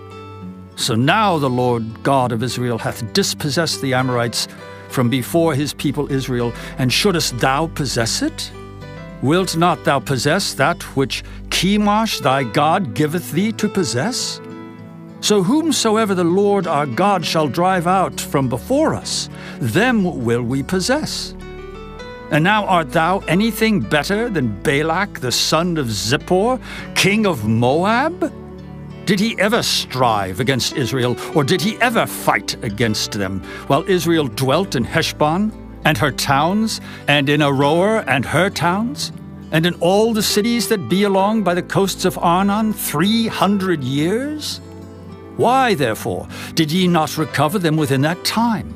So now the Lord God of Israel hath dispossessed the Amorites from before his people Israel, and shouldest thou possess it? Wilt not thou possess that which Chemosh thy God giveth thee to possess? So whomsoever the Lord our God shall drive out from before us, them will we possess. And now art thou anything better than Balak the son of Zippor, king of Moab? Did he ever strive against Israel, or did he ever fight against them, while Israel dwelt in Heshbon and her towns, and in Aroer and her towns, and in all the cities that be along by the coasts of Arnon 300 years? Why, therefore, did ye not recover them within that time?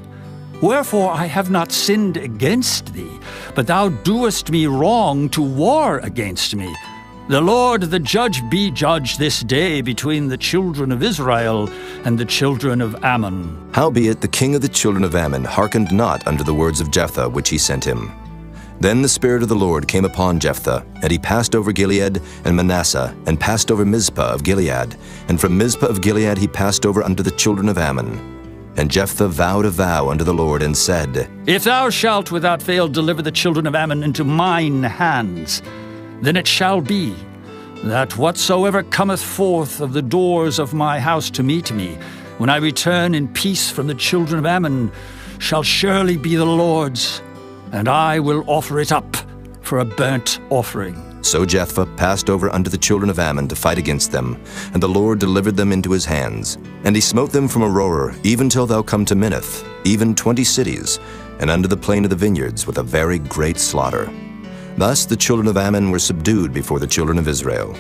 Wherefore I have not sinned against thee, but thou doest me wrong to war against me. The Lord the judge be judge this day between the children of Israel and the children of Ammon. Howbeit the king of the children of Ammon hearkened not unto the words of Jephthah which he sent him. Then the Spirit of the Lord came upon Jephthah, and he passed over Gilead and Manasseh, and passed over Mizpah of Gilead, and from Mizpah of Gilead he passed over unto the children of Ammon. And Jephthah vowed a vow unto the Lord, and said, If thou shalt without fail deliver the children of Ammon into mine hands, then it shall be that whatsoever cometh forth of the doors of my house to meet me, when I return in peace from the children of Ammon, shall surely be the Lord's, and I will offer it up for a burnt offering. So Jephthah passed over unto the children of Ammon to fight against them, and the Lord delivered them into his hands. And he smote them from Aroer, even till thou come to Minnith, even 20 cities, and unto the plain of the vineyards, with a very great slaughter. Thus the children of Ammon were subdued before the children of Israel.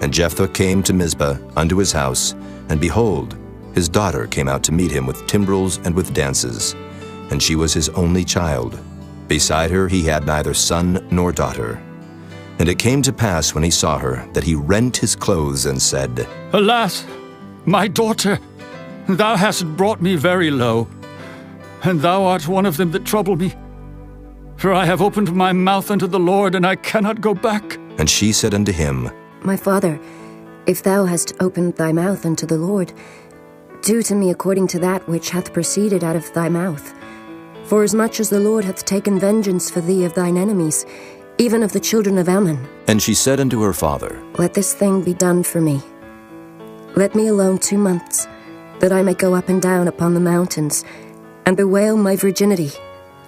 And Jephthah came to Mizpah unto his house, and behold, his daughter came out to meet him with timbrels and with dances, and she was his only child. Beside her he had neither son nor daughter. And it came to pass when he saw her, that he rent his clothes and said, Alas, my daughter, thou hast brought me very low, and thou art one of them that trouble me. For I have opened my mouth unto the Lord, and I cannot go back. And she said unto him, My father, if thou hast opened thy mouth unto the Lord, do to me according to that which hath proceeded out of thy mouth. Forasmuch as the Lord hath taken vengeance for thee of thine enemies, even of the children of Ammon. And she said unto her father, Let this thing be done for me. Let me alone 2 months, that I may go up and down upon the mountains, and bewail my virginity,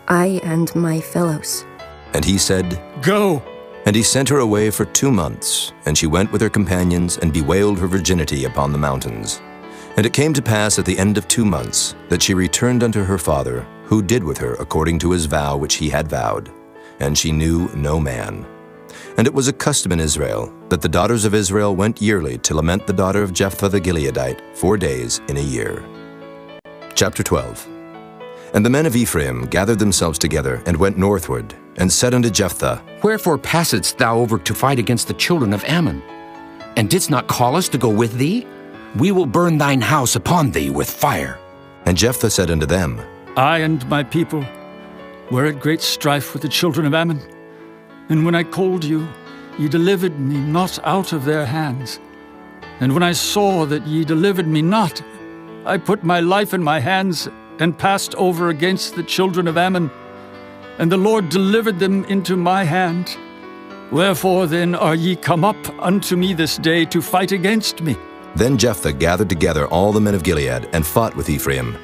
I and my fellows. And he said, Go. And he sent her away for 2 months, and she went with her companions, and bewailed her virginity upon the mountains. And it came to pass at the end of 2 months, that she returned unto her father, who did with her according to his vow which he had vowed. And she knew no man. And it was a custom in Israel, that the daughters of Israel went yearly to lament the daughter of Jephthah the Gileadite 4 days in a year. Chapter 12. And the men of Ephraim gathered themselves together, and went northward, and said unto Jephthah, Wherefore passedst thou over to fight against the children of Ammon? And didst not call us to go with thee? We will burn thine house upon thee with fire. And Jephthah said unto them, I and my people were at great strife with the children of Ammon. And when I called you, ye delivered me not out of their hands. And when I saw that ye delivered me not, I put my life in my hands, and passed over against the children of Ammon. And the Lord delivered them into my hand. Wherefore then are ye come up unto me this day to fight against me? Then Jephthah gathered together all the men of Gilead, and fought with Ephraim.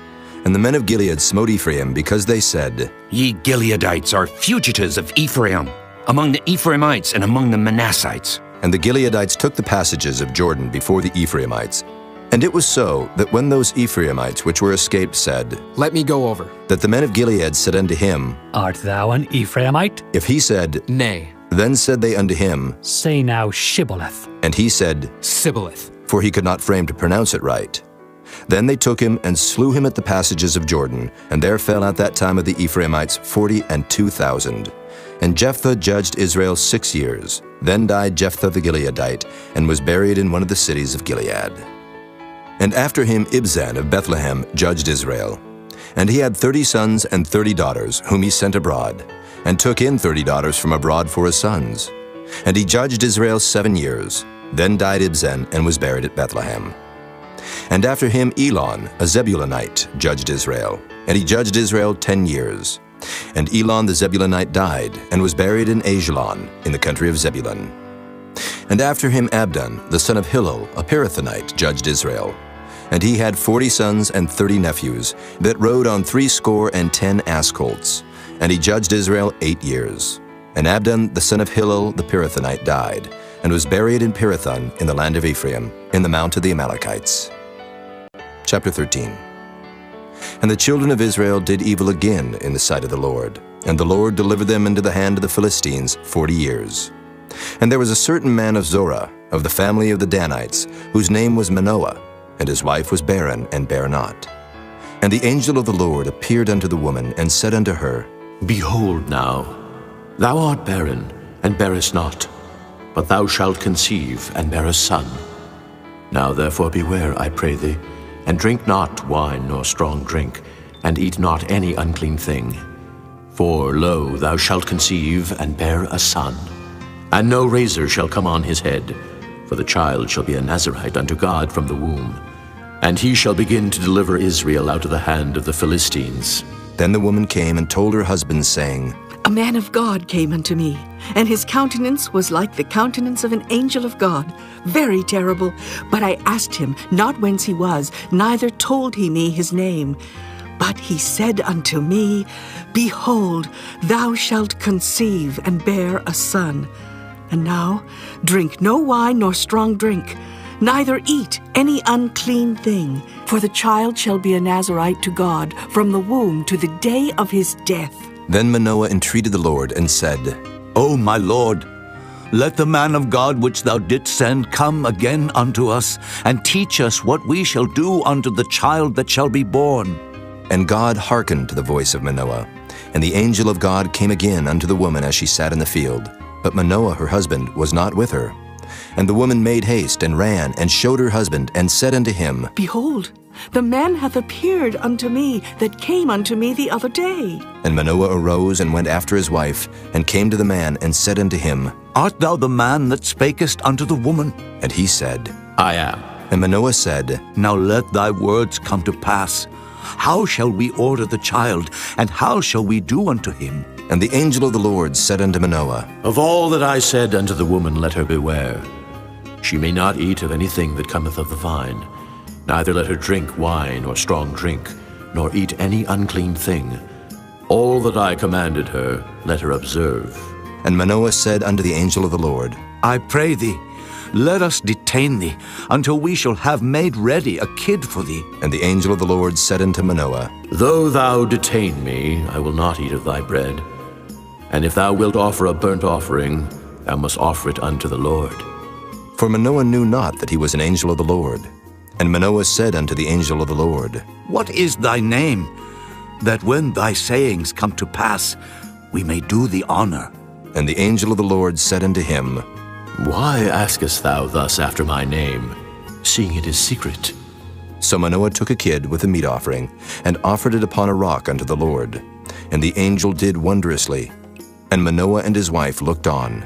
And the men of Gilead smote Ephraim, because they said, Ye Gileadites are fugitives of Ephraim, among the Ephraimites and among the Manassites. And the Gileadites took the passages of Jordan before the Ephraimites. And it was so, that when those Ephraimites which were escaped said, Let me go over, that the men of Gilead said unto him, Art thou an Ephraimite? If he said, Nay. Then said they unto him, Say now Shibboleth. And he said, Sibboleth. For he could not frame to pronounce it right. Then they took him, and slew him at the passages of Jordan, and there fell at that time of the Ephraimites 42,000. And Jephthah judged Israel 6 years. Then died Jephthah the Gileadite, and was buried in one of the cities of Gilead. And after him Ibzan of Bethlehem judged Israel. And he had 30 sons and 30 daughters, whom he sent abroad, and took in 30 daughters from abroad for his sons. And he judged Israel 7 years. Then died Ibzan, and was buried at Bethlehem. And after him Elon, a Zebulunite, judged Israel. And he judged Israel 10 years. And Elon the Zebulunite died, and was buried in Ajalon, in the country of Zebulun. And after him Abdon, the son of Hillel, a Pirathonite, judged Israel. And he had 40 sons and 30 nephews, that rode on 70 ass colts. And he judged Israel 8 years. And Abdon, the son of Hillel, the Pirathonite, died, and was buried in Pirathon, in the land of Ephraim, in the mount of the Amalekites. Chapter 13. And the children of Israel did evil again in the sight of the Lord, and the Lord delivered them into the hand of the Philistines 40 years. And there was a certain man of Zorah, of the family of the Danites, whose name was Manoah, and his wife was barren, and bare not. And the angel of the Lord appeared unto the woman, and said unto her, Behold now, thou art barren, and bearest not, but thou shalt conceive, and bear a son. Now therefore beware, I pray thee, and drink not wine nor strong drink, and eat not any unclean thing. For, lo, thou shalt conceive, and bear a son. And no razor shall come on his head, for the child shall be a Nazarite unto God from the womb. And he shall begin to deliver Israel out of the hand of the Philistines. Then the woman came and told her husband, saying, A man of God came unto me, and his countenance was like the countenance of an angel of God, very terrible. But I asked him not whence he was, neither told he me his name. But he said unto me, Behold, thou shalt conceive, and bear a son, And now drink no wine nor strong drink, neither eat any unclean thing, for the child shall be a Nazarite to God from the womb to the day of his death. Then Manoah entreated the Lord and said, O my Lord, let the man of God which thou didst send come again unto us, and teach us what we shall do unto the child that shall be born. And God hearkened to the voice of Manoah. And the angel of God came again unto the woman as she sat in the field. But Manoah her husband was not with her. And the woman made haste, and ran, and showed her husband, and said unto him, Behold, the man hath appeared unto me that came unto me the other day. And Manoah arose and went after his wife, and came to the man, and said unto him, Art thou the man that spakest unto the woman? And he said, I am. And Manoah said, Now let thy words come to pass. How shall we order the child, and how shall we do unto him? And the angel of the Lord said unto Manoah, Of all that I said unto the woman, let her beware. She may not eat of anything that cometh of the vine, neither let her drink wine or strong drink, nor eat any unclean thing. All that I commanded her, let her observe. And Manoah said unto the angel of the Lord, I pray thee, let us detain thee, until we shall have made ready a kid for thee. And the angel of the Lord said unto Manoah, Though thou detain me, I will not eat of thy bread. And if thou wilt offer a burnt offering, thou must offer it unto the Lord. For Manoah knew not that he was an angel of the Lord. And Manoah said unto the angel of the Lord, What is thy name, that when thy sayings come to pass, we may do thee honor? And the angel of the Lord said unto him, Why askest thou thus after my name, seeing it is secret? So Manoah took a kid with a meat offering, and offered it upon a rock unto the Lord. And the angel did wondrously. And Manoah and his wife looked on.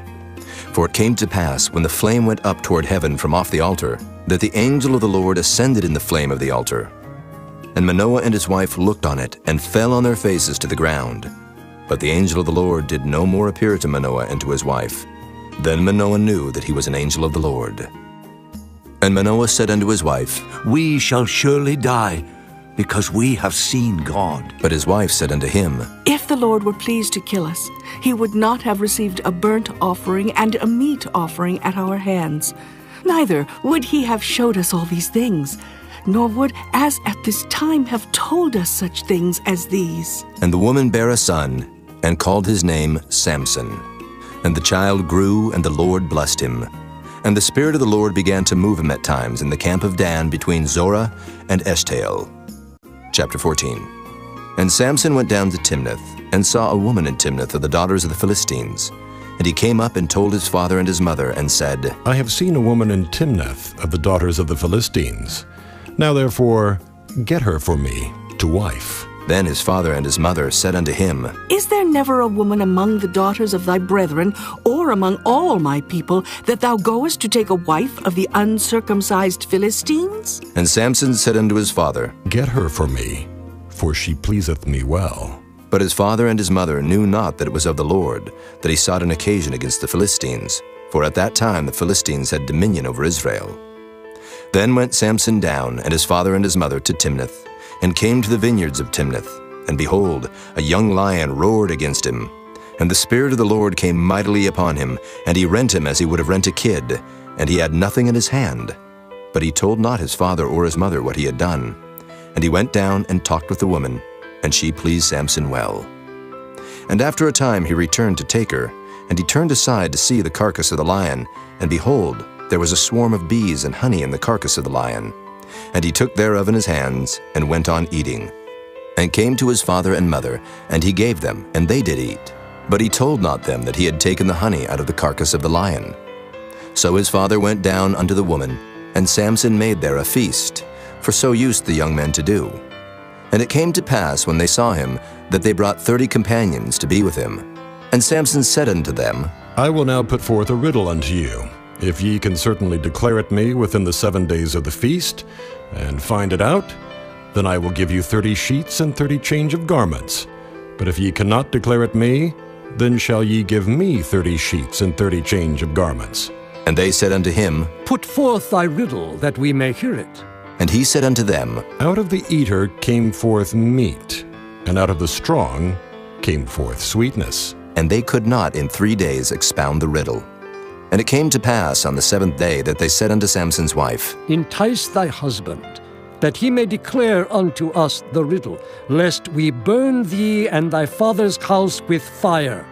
For it came to pass, when the flame went up toward heaven from off the altar, that the angel of the Lord ascended in the flame of the altar. And Manoah and his wife looked on it, and fell on their faces to the ground. But the angel of the Lord did no more appear to Manoah and to his wife. Then Manoah knew that he was an angel of the Lord. And Manoah said unto his wife, We shall surely die, because we have seen God. But his wife said unto him, If the Lord were pleased to kill us, he would not have received a burnt offering and a meat offering at our hands. Neither would he have showed us all these things, nor would, as at this time, have told us such things as these. And the woman bare a son, and called his name Samson. And the child grew, and the Lord blessed him. And the Spirit of the Lord began to move him at times in the camp of Dan between Zorah and Eshtaol. Chapter 14. And Samson went down to Timnath, and saw a woman in Timnath of the daughters of the Philistines. And he came up and told his father and his mother, and said, I have seen a woman in Timnath of the daughters of the Philistines. Now therefore, get her for me to wife. Then his father and his mother said unto him, Is there never a woman among the daughters of thy brethren, or among all my people, that thou goest to take a wife of the uncircumcised Philistines? And Samson said unto his father, Get her for me, for she pleaseth me well. But his father and his mother knew not that it was of the Lord, that he sought an occasion against the Philistines, for at that time the Philistines had dominion over Israel. Then went Samson down, and his father and his mother, to Timnath, and came to the vineyards of Timnath. And behold, a young lion roared against him. And the Spirit of the Lord came mightily upon him, and he rent him as he would have rent a kid, and he had nothing in his hand. But he told not his father or his mother what he had done. And he went down and talked with the woman, and she pleased Samson well. And after a time he returned to take her, and he turned aside to see the carcass of the lion, and behold, there was a swarm of bees and honey in the carcass of the lion. And he took thereof in his hands, and went on eating. And came to his father and mother, and he gave them, and they did eat. But he told not them that he had taken the honey out of the carcass of the lion. So his father went down unto the woman, and Samson made there a feast, for so used the young men to do. And it came to pass, when they saw him, that they brought 30 companions to be with him. And Samson said unto them, I will now put forth a riddle unto you. If ye can certainly declare it me within the 7 days of the feast, and find it out, then I will give you 30 sheets and 30 change of garments. But if ye cannot declare it me, then shall ye give me 30 sheets and 30 change of garments. And they said unto him, Put forth thy riddle, that we may hear it. And he said unto them, Out of the eater came forth meat, and out of the strong came forth sweetness. And they could not in 3 days expound the riddle. And it came to pass on the 7th day that they said unto Samson's wife, Entice thy husband, that he may declare unto us the riddle, lest we burn thee and thy father's house with fire.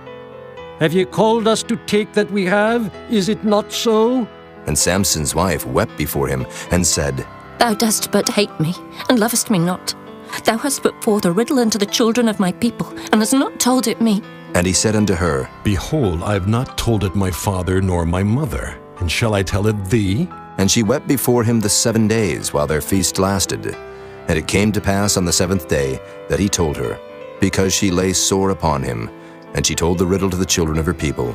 Have ye called us to take that we have? Is it not so? And Samson's wife wept before him, and said, Thou dost but hate me, and lovest me not. Thou hast put forth a riddle unto the children of my people, and hast not told it me. And he said unto her, Behold, I have not told it my father nor my mother, and shall I tell it thee? And she wept before him the 7 days while their feast lasted. And it came to pass on the 7th day that he told her, because she lay sore upon him. And she told the riddle to the children of her people.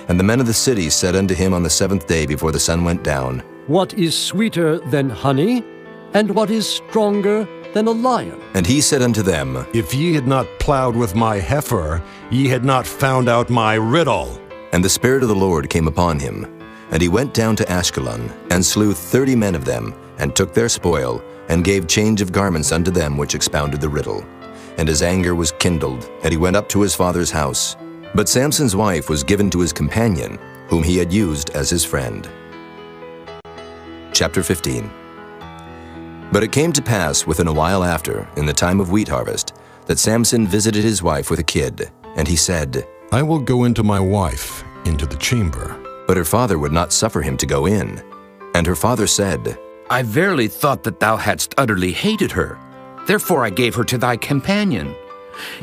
And the men of the city said unto him on the 7th day before the sun went down, What is sweeter than honey, and what is stronger than a lion? And he said unto them, If ye had not plowed with my heifer, ye had not found out my riddle. And the Spirit of the Lord came upon him. And he went down to Ashkelon, and slew 30 men of them, and took their spoil, and gave change of garments unto them which expounded the riddle. And his anger was kindled, and he went up to his father's house. But Samson's wife was given to his companion, whom he had used as his friend. Chapter 15. But it came to pass within a while after, in the time of wheat harvest, that Samson visited his wife with a kid. And he said, I will go into my wife, into the chamber. But her father would not suffer him to go in. And her father said, I verily thought that thou hadst utterly hated her. Therefore I gave her to thy companion.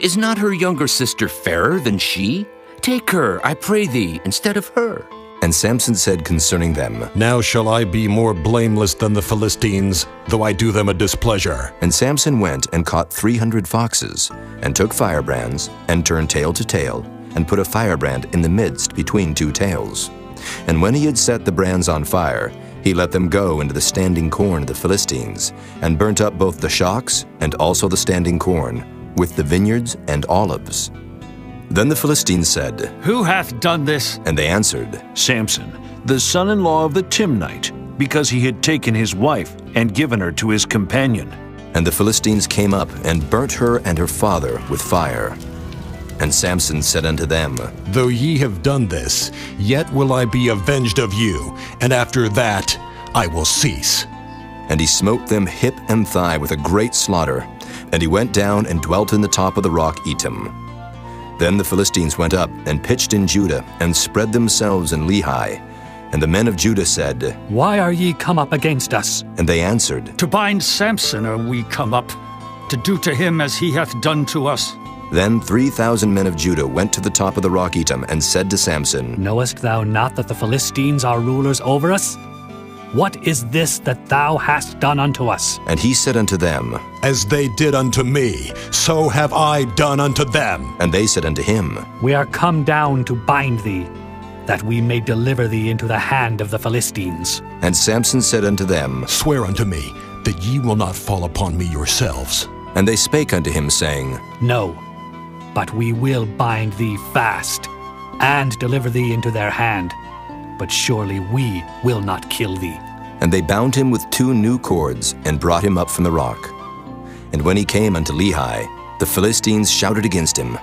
Is not her younger sister fairer than she? Take her, I pray thee, instead of her. And Samson said concerning them, Now shall I be more blameless than the Philistines, though I do them a displeasure. And Samson went and caught 300 foxes, and took firebrands, and turned tail to tail, and put a firebrand in the midst between 2 tails. And when he had set the brands on fire, he let them go into the standing corn of the Philistines, and burnt up both the shocks and also the standing corn, with the vineyards and olives. Then the Philistines said, Who hath done this? And they answered, Samson, the son-in-law of the Timnite, because he had taken his wife and given her to his companion. And the Philistines came up and burnt her and her father with fire. And Samson said unto them, Though ye have done this, yet will I be avenged of you, and after that I will cease. And he smote them hip and thigh with a great slaughter. And he went down and dwelt in the top of the rock Etam. Then the Philistines went up and pitched in Judah, and spread themselves in Lehi. And the men of Judah said, Why are ye come up against us? And they answered, To bind Samson are we come up, to do to him as he hath done to us. Then 3,000 men of Judah went to the top of the rock Etam, and said to Samson, Knowest thou not that the Philistines are rulers over us? What is this that thou hast done unto us? And he said unto them, As they did unto me, so have I done unto them. And they said unto him, We are come down to bind thee, that we may deliver thee into the hand of the Philistines. And Samson said unto them, Swear unto me that ye will not fall upon me yourselves. And they spake unto him, saying, No, but we will bind thee fast, and deliver thee into their hand. But surely we will not kill thee. And they bound him with 2 new cords, and brought him up from the rock. And when he came unto Lehi, the Philistines shouted against him.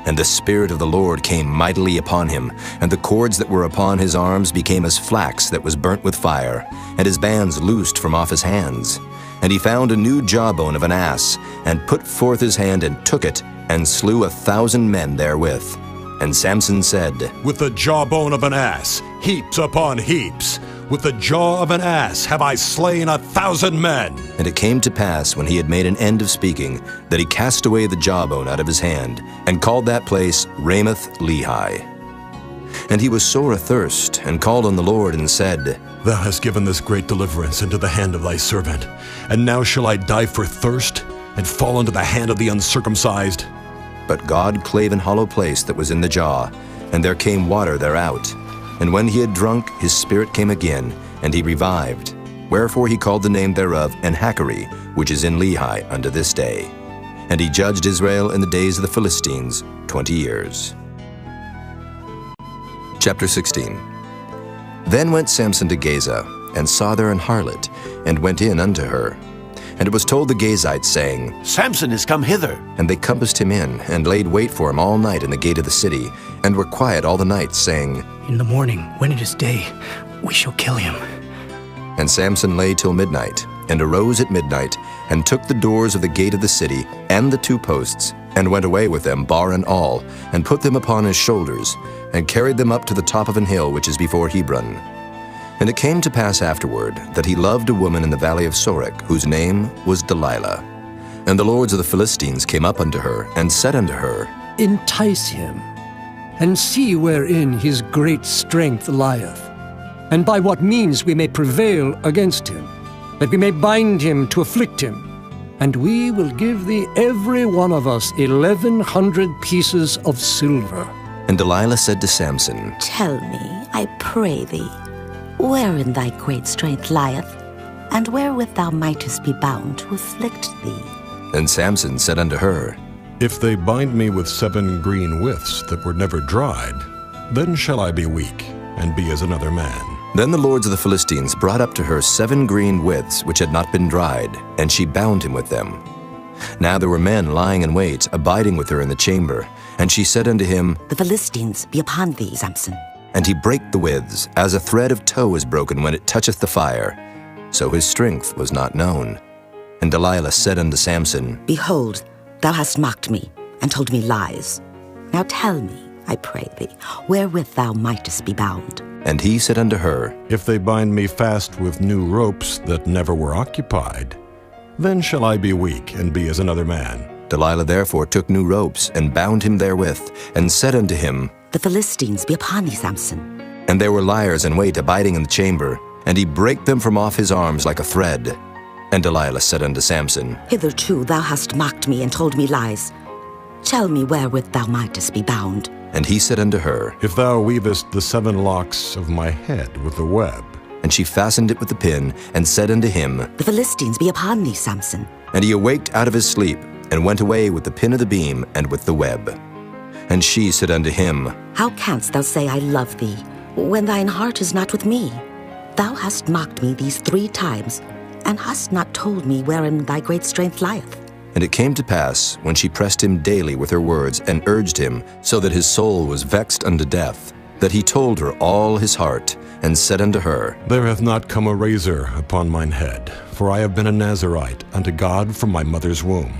And the Spirit of the Lord came mightily upon him, and the cords that were upon his arms became as flax that was burnt with fire, and his bands loosed from off his hands. And he found a new jawbone of an ass, and put forth his hand and took it, and slew 1,000 men therewith. And Samson said, With the jawbone of an ass, heaps upon heaps, with the jaw of an ass have I slain 1,000 men. And it came to pass, when he had made an end of speaking, that he cast away the jawbone out of his hand, and called that place Ramoth Lehi. And he was sore athirst, and called on the Lord, and said, Thou hast given this great deliverance into the hand of thy servant, and now shall I die for thirst, and fall into the hand of the uncircumcised? But God clave an hollow place that was in the jaw, and there came water thereout. And when he had drunk, his spirit came again, and he revived. Wherefore he called the name thereof Enhakkore, which is in Lehi unto this day. And he judged Israel in the days of the Philistines 20 years. Chapter 16. Then went Samson to Gaza, and saw there an harlot, and went in unto her. And it was told the Gazites, saying, Samson is come hither. And they compassed him in, and laid wait for him all night in the gate of the city, and were quiet all the night, saying, In the morning, when it is day, we shall kill him. And Samson lay till midnight, and arose at midnight, and took the doors of the gate of the city, and the 2 posts, and went away with them, bar and all, and put them upon his shoulders, and carried them up to the top of an hill which is before Hebron. And it came to pass afterward that he loved a woman in the valley of Sorek, whose name was Delilah. And the lords of the Philistines came up unto her, and said unto her, Entice him, and see wherein his great strength lieth, and by what means we may prevail against him, that we may bind him to afflict him. And we will give thee every one of us 1,100 pieces of silver. And Delilah said to Samson, Tell me, I pray thee, wherein thy great strength lieth, and wherewith thou mightest be bound to afflict thee. And Samson said unto her, If they bind me with 7 green withs that were never dried, then shall I be weak, and be as another man. Then the lords of the Philistines brought up to her 7 green withs which had not been dried, and she bound him with them. Now there were men lying in wait, abiding with her in the chamber. And she said unto him, The Philistines be upon thee, Samson. And he brake the withs, as a thread of tow is broken when it toucheth the fire. So his strength was not known. And Delilah said unto Samson, Behold, thou hast mocked me, and told me lies. Now tell me, I pray thee, wherewith thou mightest be bound. And he said unto her, If they bind me fast with new ropes that never were occupied, then shall I be weak, and be as another man. Delilah therefore took new ropes, and bound him therewith, and said unto him, The Philistines be upon thee, Samson. And there were liers in wait abiding in the chamber, and he brake them from off his arms like a thread. And Delilah said unto Samson, Hitherto thou hast mocked me, and told me lies. Tell me wherewith thou mightest be bound. And he said unto her, If thou weavest the 7 locks of my head with a web. And she fastened it with the pin, and said unto him, The Philistines be upon thee, Samson. And he awaked out of his sleep, and went away with the pin of the beam, and with the web. And she said unto him, How canst thou say, I love thee, when thine heart is not with me? Thou hast mocked me these 3 times, and hast not told me wherein thy great strength lieth. And it came to pass, when she pressed him daily with her words, and urged him, so that his soul was vexed unto death, that he told her all his heart, and said unto her, There hath not come a razor upon mine head, for I have been a Nazarite unto God from my mother's womb.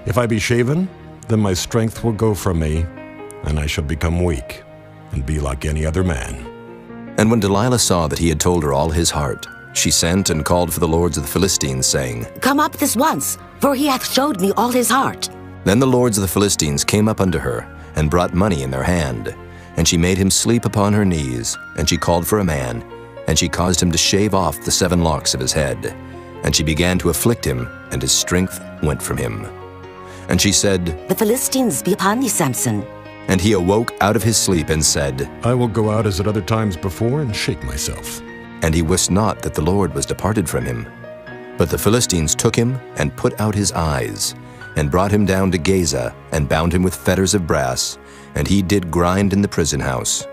If I be shaven, then my strength will go from me, and I shall become weak, and be like any other man. And when Delilah saw that he had told her all his heart, she sent and called for the lords of the Philistines, saying, Come up this once, for he hath showed me all his heart. Then the lords of the Philistines came up unto her, and brought money in their hand. And she made him sleep upon her knees, and she called for a man, and she caused him to shave off the 7 locks of his head. And she began to afflict him, and his strength went from him. And she said, The Philistines be upon thee, Samson. And he awoke out of his sleep, and said, I will go out as at other times before, and shake myself. And he wist not that the Lord was departed from him. But the Philistines took him, and put out his eyes, and brought him down to Gaza, and bound him with fetters of brass, and he did grind in the prison house.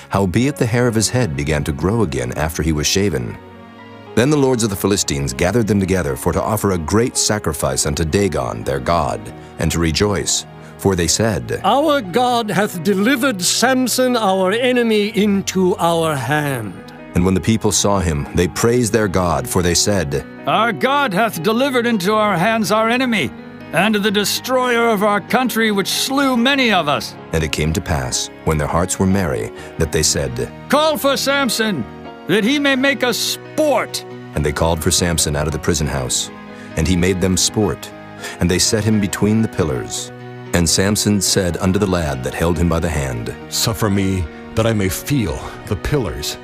Howbeit the hair of his head began to grow again after he was shaven. Then the lords of the Philistines gathered them together for to offer a great sacrifice unto Dagon their god, and to rejoice. For they said, Our God hath delivered Samson our enemy into our hand. And when the people saw him, they praised their God, for they said, Our God hath delivered into our hands our enemy, and the destroyer of our country, which slew many of us. And it came to pass, when their hearts were merry, that they said, Call for Samson, that he may make us sport. And they called for Samson out of the prison house, and he made them sport, and they set him between the pillars. And Samson said unto the lad that held him by the hand, Suffer me, that I may feel the pillars,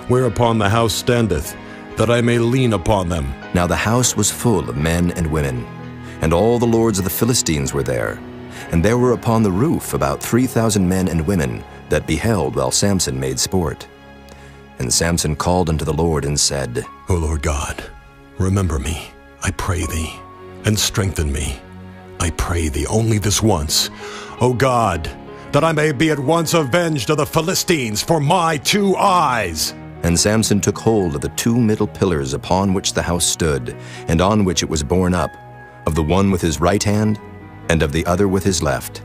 whereupon the house standeth, that I may lean upon them. Now the house was full of men and women, and all the lords of the Philistines were there. And there were upon the roof about 3,000 men and women that beheld while Samson made sport. And Samson called unto the Lord and said, O Lord God, remember me, I pray thee, and strengthen me. I pray thee only this once, O God, that I may be at once avenged of the Philistines for my 2 eyes. And Samson took hold of the 2 middle pillars upon which the house stood, and on which it was borne up, of the one with his right hand, and of the other with his left.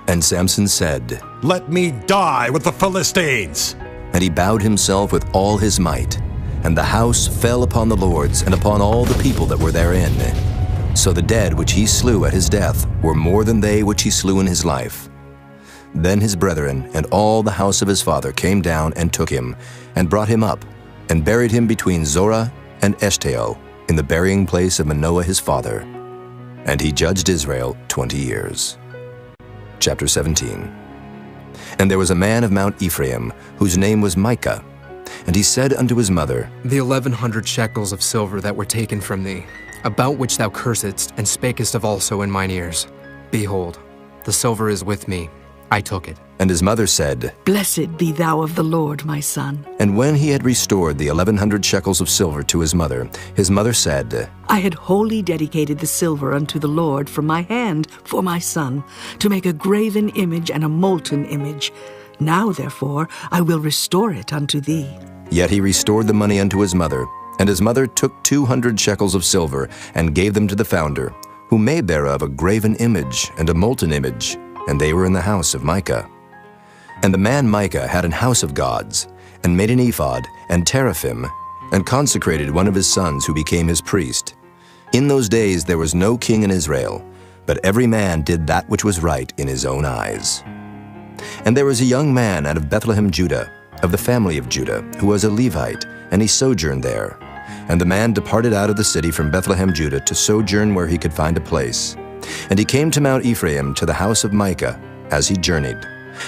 And Samson said, "Let me die with the Philistines!" And he bowed himself with all his might, and the house fell upon the lords and upon all the people that were therein. So the dead which he slew at his death were more than they which he slew in his life. Then his brethren and all the house of his father came down and took him, and brought him up, and buried him between Zorah and Eshtaol, in the burying place of Manoah his father. And he judged Israel 20 years. Chapter 17. And there was a man of Mount Ephraim, whose name was Micah. And he said unto his mother, The 1,100 shekels of silver that were taken from thee, about which thou cursedst, and spakest of also in mine ears. Behold, the silver is with me, I took it. And his mother said, Blessed be thou of the Lord, my son. And when he had restored the 1,100 shekels of silver to his mother said, I had wholly dedicated the silver unto the Lord from my hand for my son, to make a graven image and a molten image. Now, therefore, I will restore it unto thee. Yet he restored the money unto his mother, and his mother took 200 shekels of silver, and gave them to the founder, who made thereof a graven image and a molten image, and they were in the house of Micah. And the man Micah had an house of gods, and made an ephod and teraphim, and consecrated one of his sons who became his priest. In those days there was no king in Israel, but every man did that which was right in his own eyes. And there was a young man out of Bethlehem, Judah, of the family of Judah, who was a Levite, and he sojourned there. And the man departed out of the city from Bethlehem, Judah, to sojourn where he could find a place. And he came to Mount Ephraim, to the house of Micah, as he journeyed.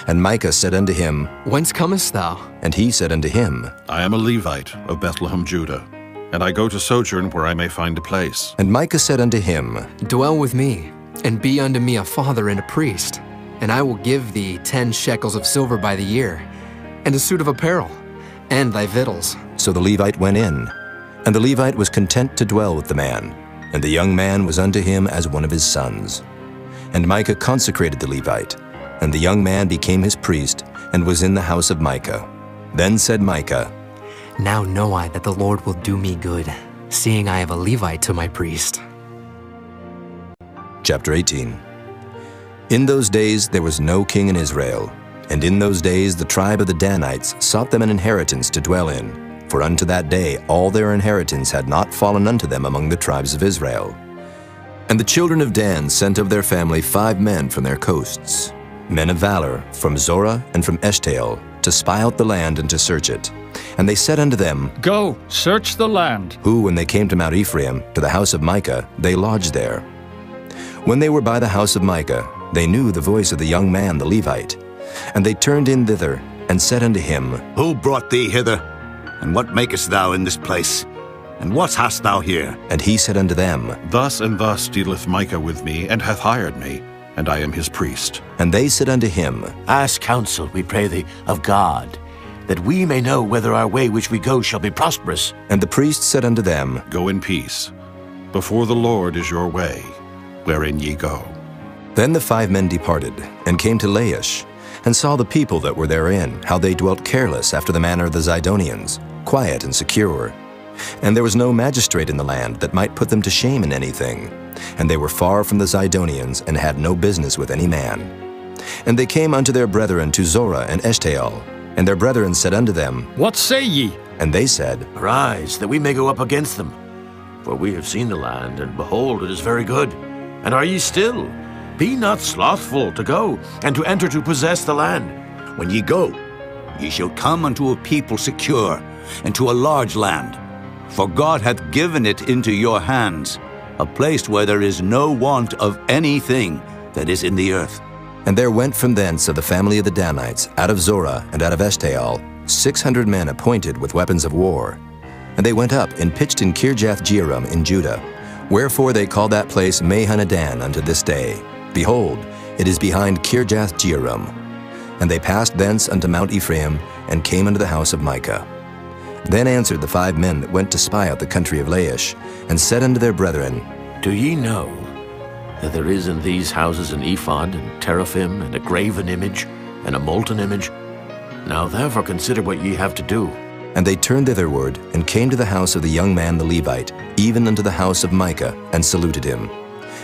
And Micah said unto him, Whence comest thou? And he said unto him, I am a Levite of Bethlehem, Judah, and I go to sojourn where I may find a place. And Micah said unto him, Dwell with me, and be unto me a father and a priest, and I will give thee 10 shekels of silver by the year, and a suit of apparel, and thy victuals. So the Levite went in, and the Levite was content to dwell with the man, and the young man was unto him as one of his sons. And Micah consecrated the Levite, and the young man became his priest, and was in the house of Micah. Then said Micah, Now know I that the Lord will do me good, seeing I have a Levite to my priest. Chapter 18. In those days there was no king in Israel, and in those days the tribe of the Danites sought them an inheritance to dwell in, for unto that day all their inheritance had not fallen unto them among the tribes of Israel. And the children of Dan sent of their family 5 men from their coasts, men of valor, from Zorah and from Eshtaol, to spy out the land and to search it. And they said unto them, Go, search the land. Who, when they came to Mount Ephraim, to the house of Micah, they lodged there. When they were by the house of Micah, they knew the voice of the young man the Levite. And they turned in thither, and said unto him, Who brought thee hither? And what makest thou in this place? And what hast thou here? And he said unto them, Thus and thus dealeth Micah with me, and hath hired me, and I am his priest. And they said unto him, Ask counsel, we pray thee, of God, that we may know whether our way which we go shall be prosperous. And the priest said unto them, Go in peace. Before the Lord is your way, wherein ye go. Then the 5 men departed, and came to Laish, and saw the people that were therein, how they dwelt careless after the manner of the Zidonians, quiet and secure. And there was no magistrate in the land that might put them to shame in anything. And they were far from the Zidonians, and had no business with any man. And they came unto their brethren to Zorah and Eshtaol. And their brethren said unto them, What say ye? And they said, Arise, that we may go up against them. For we have seen the land, and behold, it is very good. And are ye still? Be not slothful to go, and to enter to possess the land. When ye go, ye shall come unto a people secure, and to a large land. For God hath given it into your hands, a place where there is no want of anything that is in the earth. And there went from thence of the family of the Danites, out of Zorah and out of Eshtaol, 600 men appointed with weapons of war. And they went up and pitched in Kirjath-jearim in Judah. Wherefore they call that place Mahanadan unto this day. Behold, it is behind Kirjath-jearim. And they passed thence unto Mount Ephraim, and came unto the house of Micah. Then answered the 5 men that went to spy out the country of Laish, and said unto their brethren, Do ye know that there is in these houses an ephod, and teraphim, and a graven image, and a molten image? Now therefore consider what ye have to do. And they turned thitherward, and came to the house of the young man the Levite, even unto the house of Micah, and saluted him.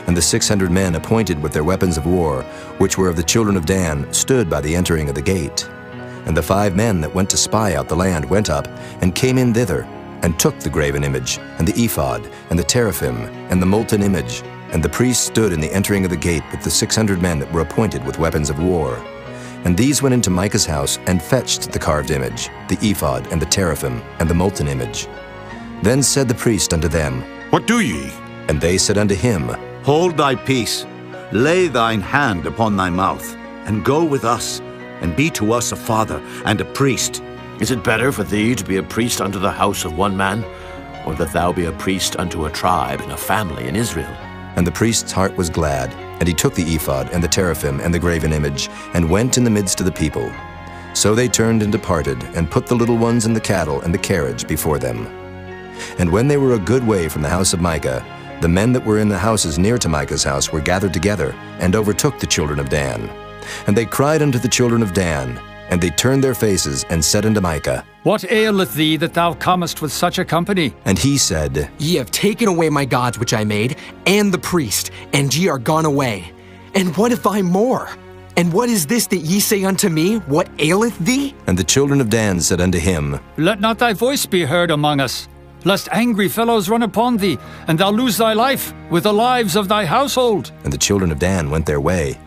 And the 600 men appointed with their weapons of war, which were of the children of Dan, stood by the entering of the gate. And the 5 men that went to spy out the land went up, and came in thither, and took the graven image, and the ephod, and the teraphim, and the molten image. And the priest stood in the entering of the gate with the 600 men that were appointed with weapons of war. And these went into Micah's house, and fetched the carved image, the ephod, and the teraphim, and the molten image. Then said the priest unto them, What do ye? And they said unto him, Hold thy peace, lay thine hand upon thy mouth, and go with us, and be to us a father and a priest. Is it better for thee to be a priest unto the house of one man, or that thou be a priest unto a tribe and a family in Israel? And the priest's heart was glad, and he took the ephod, and the teraphim, and the graven image, and went in the midst of the people. So they turned and departed, and put the little ones and the cattle and the carriage before them. And when they were a good way from the house of Micah, the men that were in the houses near to Micah's house were gathered together, and overtook the children of Dan. And they cried unto the children of Dan, and they turned their faces, and said unto Micah, What aileth thee that thou comest with such a company? And he said, Ye have taken away my gods which I made, and the priest, and ye are gone away. And what if I more? And what is this that ye say unto me? What aileth thee? And the children of Dan said unto him, Let not thy voice be heard among us, lest angry fellows run upon thee, and thou lose thy life with the lives of thy household. And the children of Dan went their way.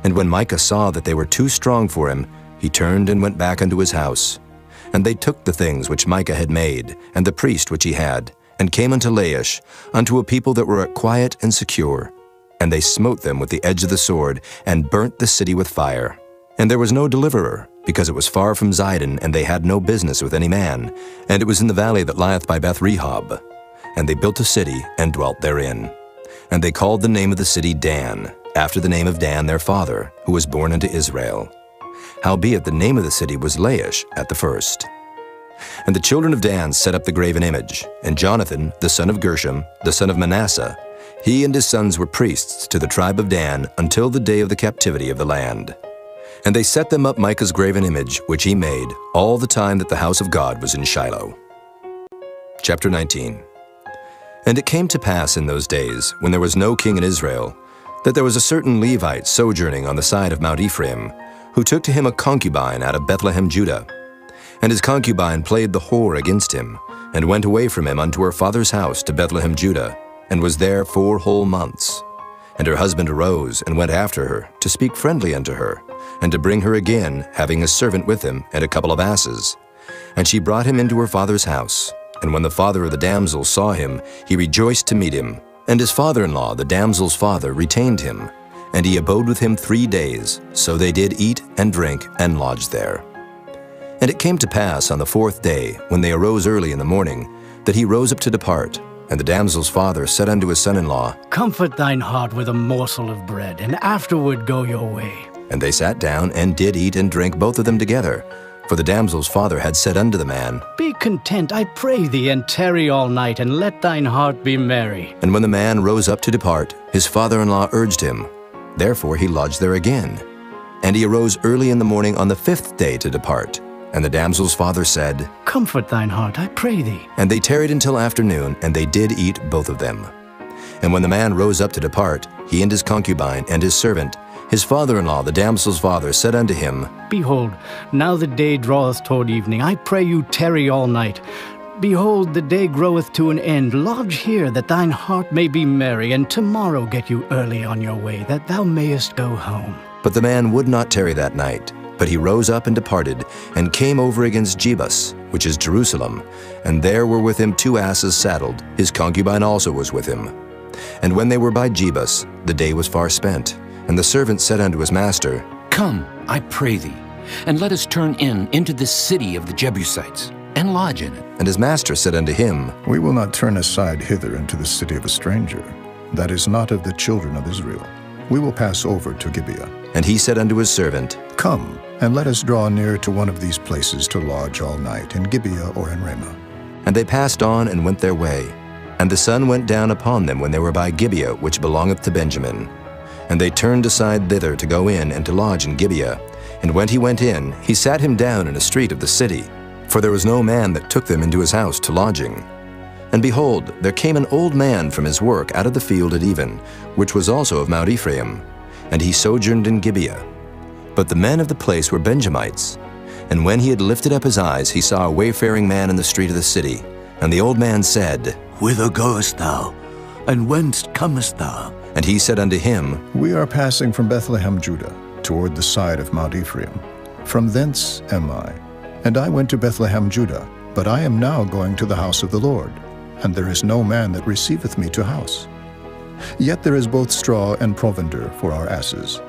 And when Micah saw that they were too strong for him, he turned and went back unto his house. And they took the things which Micah had made, and the priest which he had, and came unto Laish, unto a people that were quiet and secure. And they smote them with the edge of the sword, and burnt the city with fire. And there was no deliverer, because it was far from Zidon, and they had no business with any man. And it was in the valley that lieth by Beth-rehob. And they built a city, and dwelt therein. And they called the name of the city Dan, after the name of Dan their father, who was born unto Israel. Howbeit the name of the city was Laish at the first. And the children of Dan set up the graven image, and Jonathan, the son of Gershom, the son of Manasseh, he and his sons were priests to the tribe of Dan until the day of the captivity of the land. And they set them up Micah's graven image, which he made, all the time that the house of God was in Shiloh. Chapter 19. And it came to pass in those days, when there was no king in Israel, that there was a certain Levite sojourning on the side of Mount Ephraim, who took to him a concubine out of Bethlehem, Judah. And his concubine played the whore against him, and went away from him unto her father's house to Bethlehem, Judah, and was there 4 whole months. And her husband arose, and went after her, to speak friendly unto her, and to bring her again, having a servant with him, and a couple of asses. And she brought him into her father's house. And when the father of the damsel saw him, he rejoiced to meet him. And his father-in-law, the damsel's father, retained him. And he abode with him 3 days. So they did eat and drink, and lodged there. And it came to pass on the 4th day, when they arose early in the morning, that he rose up to depart. And the damsel's father said unto his son-in-law, Comfort thine heart with a morsel of bread, and afterward go your way. And they sat down, and did eat and drink both of them together. For the damsel's father had said unto the man, Be content, I pray thee, and tarry all night, and let thine heart be merry. And when the man rose up to depart, his father-in-law urged him. Therefore he lodged there again. And he arose early in the morning on the 5th day to depart. And the damsel's father said, Comfort thine heart, I pray thee. And they tarried until afternoon, and they did eat both of them. And when the man rose up to depart, he and his concubine and his servant, his father-in-law, the damsel's father, said unto him, Behold, now the day draweth toward evening. I pray you tarry all night. Behold, the day groweth to an end. Lodge here, that thine heart may be merry, and tomorrow get you early on your way, that thou mayest go home. But the man would not tarry that night. But he rose up and departed, and came over against Jebus, which is Jerusalem. And there were with him 2 asses saddled. His concubine also was with him. And when they were by Jebus, the day was far spent. And the servant said unto his master, Come, I pray thee, and let us turn into this city of the Jebusites, and lodge in it. And his master said unto him, We will not turn aside hither into the city of a stranger, that is not of the children of Israel. We will pass over to Gibeah. And he said unto his servant, Come, and let us draw near to one of these places to lodge all night, in Gibeah or in Ramah. And they passed on and went their way. And the sun went down upon them when they were by Gibeah, which belongeth to Benjamin. And they turned aside thither to go in and to lodge in Gibeah. And when he went in, he sat him down in a street of the city. for there was no man that took them into his house to lodging. And behold, there came an old man from his work out of the field at even, which was also of Mount Ephraim, and he sojourned in Gibeah. But the men of the place were Benjamites. And when he had lifted up his eyes, he saw a wayfaring man in the street of the city. And the old man said, Whither goest thou, and whence comest thou? And he said unto him, We are passing from Bethlehem, Judah, toward the side of Mount Ephraim. From thence am I. And I went to Bethlehem, Judah, but I am now going to the house of the Lord, and there is no man that receiveth me to house. Yet there is both straw and provender for our asses,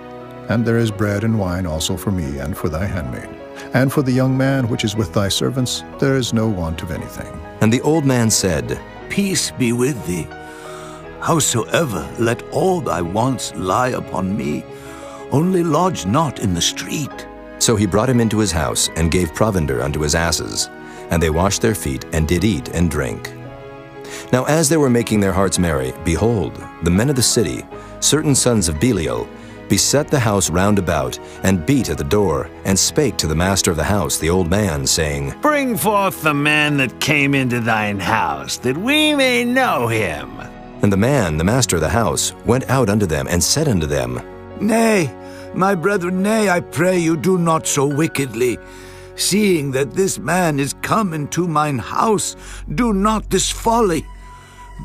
and there is bread and wine also for me and for thy handmaid. And for the young man which is with thy servants, there is no want of anything. And the old man said, Peace be with thee. Howsoever, let all thy wants lie upon me, only lodge not in the street. So he brought him into his house, and gave provender unto his asses. And they washed their feet, and did eat and drink. Now as they were making their hearts merry, behold, the men of the city, certain sons of Belial, beset the house round about, and beat at the door, and spake to the master of the house, the old man, saying, Bring forth the man that came into thine house, that we may know him. And the man, the master of the house, went out unto them, and said unto them, Nay, my brethren, nay, I pray you, do not so wickedly. Seeing that this man is come into mine house, do not this folly.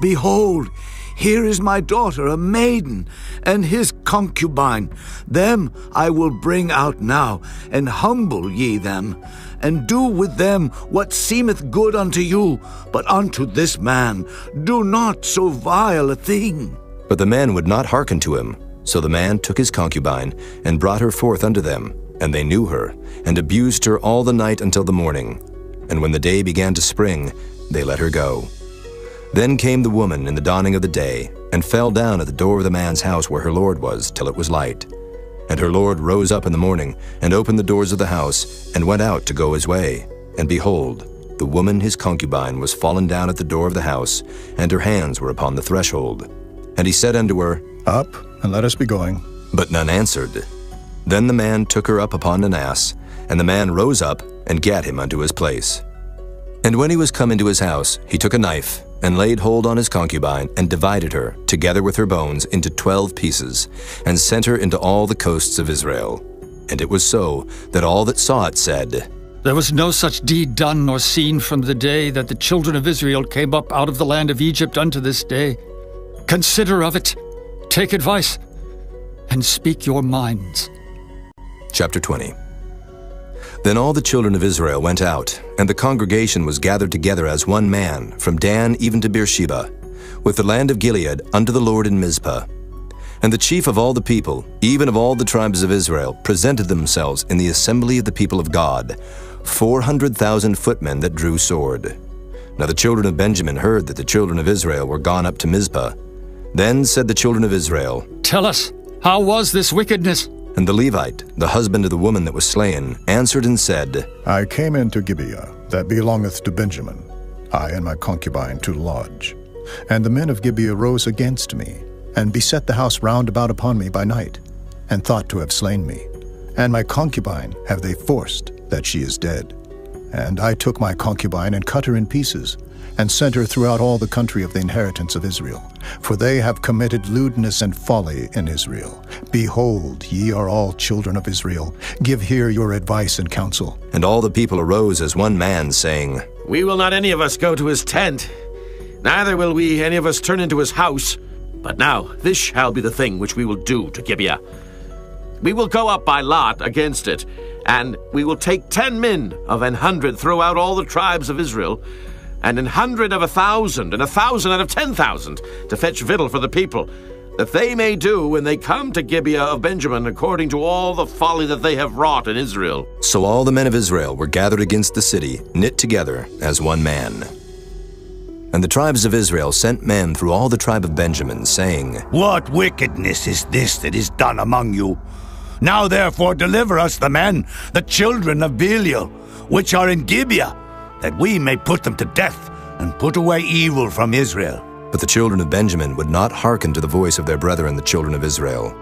Behold, here is my daughter, a maiden, and his concubine. Them I will bring out now, and humble ye them, and do with them what seemeth good unto you, but unto this man do not so vile a thing. But the man would not hearken to him. So the man took his concubine, and brought her forth unto them, and they knew her, and abused her all the night until the morning. And when the day began to spring, they let her go. Then came the woman in the dawning of the day, and fell down at the door of the man's house where her lord was, till it was light. And her lord rose up in the morning, and opened the doors of the house, and went out to go his way. And behold, the woman his concubine was fallen down at the door of the house, and her hands were upon the threshold. And he said unto her, Up, and let us be going. But none answered. Then the man took her up upon an ass, and the man rose up, and gat him unto his place. And when he was come into his house, he took a knife, and laid hold on his concubine, and divided her, together with her bones, into 12 pieces, and sent her into all the coasts of Israel. And it was so, that all that saw it said, There was no such deed done nor seen from the day that the children of Israel came up out of the land of Egypt unto this day. Consider of it, take advice, and speak your minds. Chapter 20. Then all the children of Israel went out, and the congregation was gathered together as one man, from Dan even to Beersheba, with the land of Gilead unto the Lord in Mizpah. And the chief of all the people, even of all the tribes of Israel, presented themselves in the assembly of the people of God, 400,000 footmen that drew sword. Now the children of Benjamin heard that the children of Israel were gone up to Mizpah. Then said the children of Israel, Tell us, how was this wickedness? And the Levite, the husband of the woman that was slain, answered and said, I came into Gibeah, that belongeth to Benjamin, I and my concubine to lodge. And the men of Gibeah rose against me, and beset the house round about upon me by night, and thought to have slain me. And my concubine have they forced, that she is dead. And I took my concubine, and cut her in pieces, and sent her throughout all the country of the inheritance of Israel. For they have committed lewdness and folly in Israel. Behold, ye are all children of Israel. Give here your advice and counsel. And all the people arose as one man, saying, We will not any of us go to his tent, neither will we any of us turn into his house. But now this shall be the thing which we will do to Gibeah. We will go up by lot against it, and we will take 10 men of 100 throughout all the tribes of Israel, and 100 of 1,000, and 1,000 out of 10,000, to fetch victual for the people, that they may do when they come to Gibeah of Benjamin according to all the folly that they have wrought in Israel. So all the men of Israel were gathered against the city, knit together as one man. And the tribes of Israel sent men through all the tribe of Benjamin, saying, What wickedness is this that is done among you? Now therefore deliver us the men, the children of Belial, which are in Gibeah, that we may put them to death, and put away evil from Israel. But the children of Benjamin would not hearken to the voice of their brethren the children of Israel.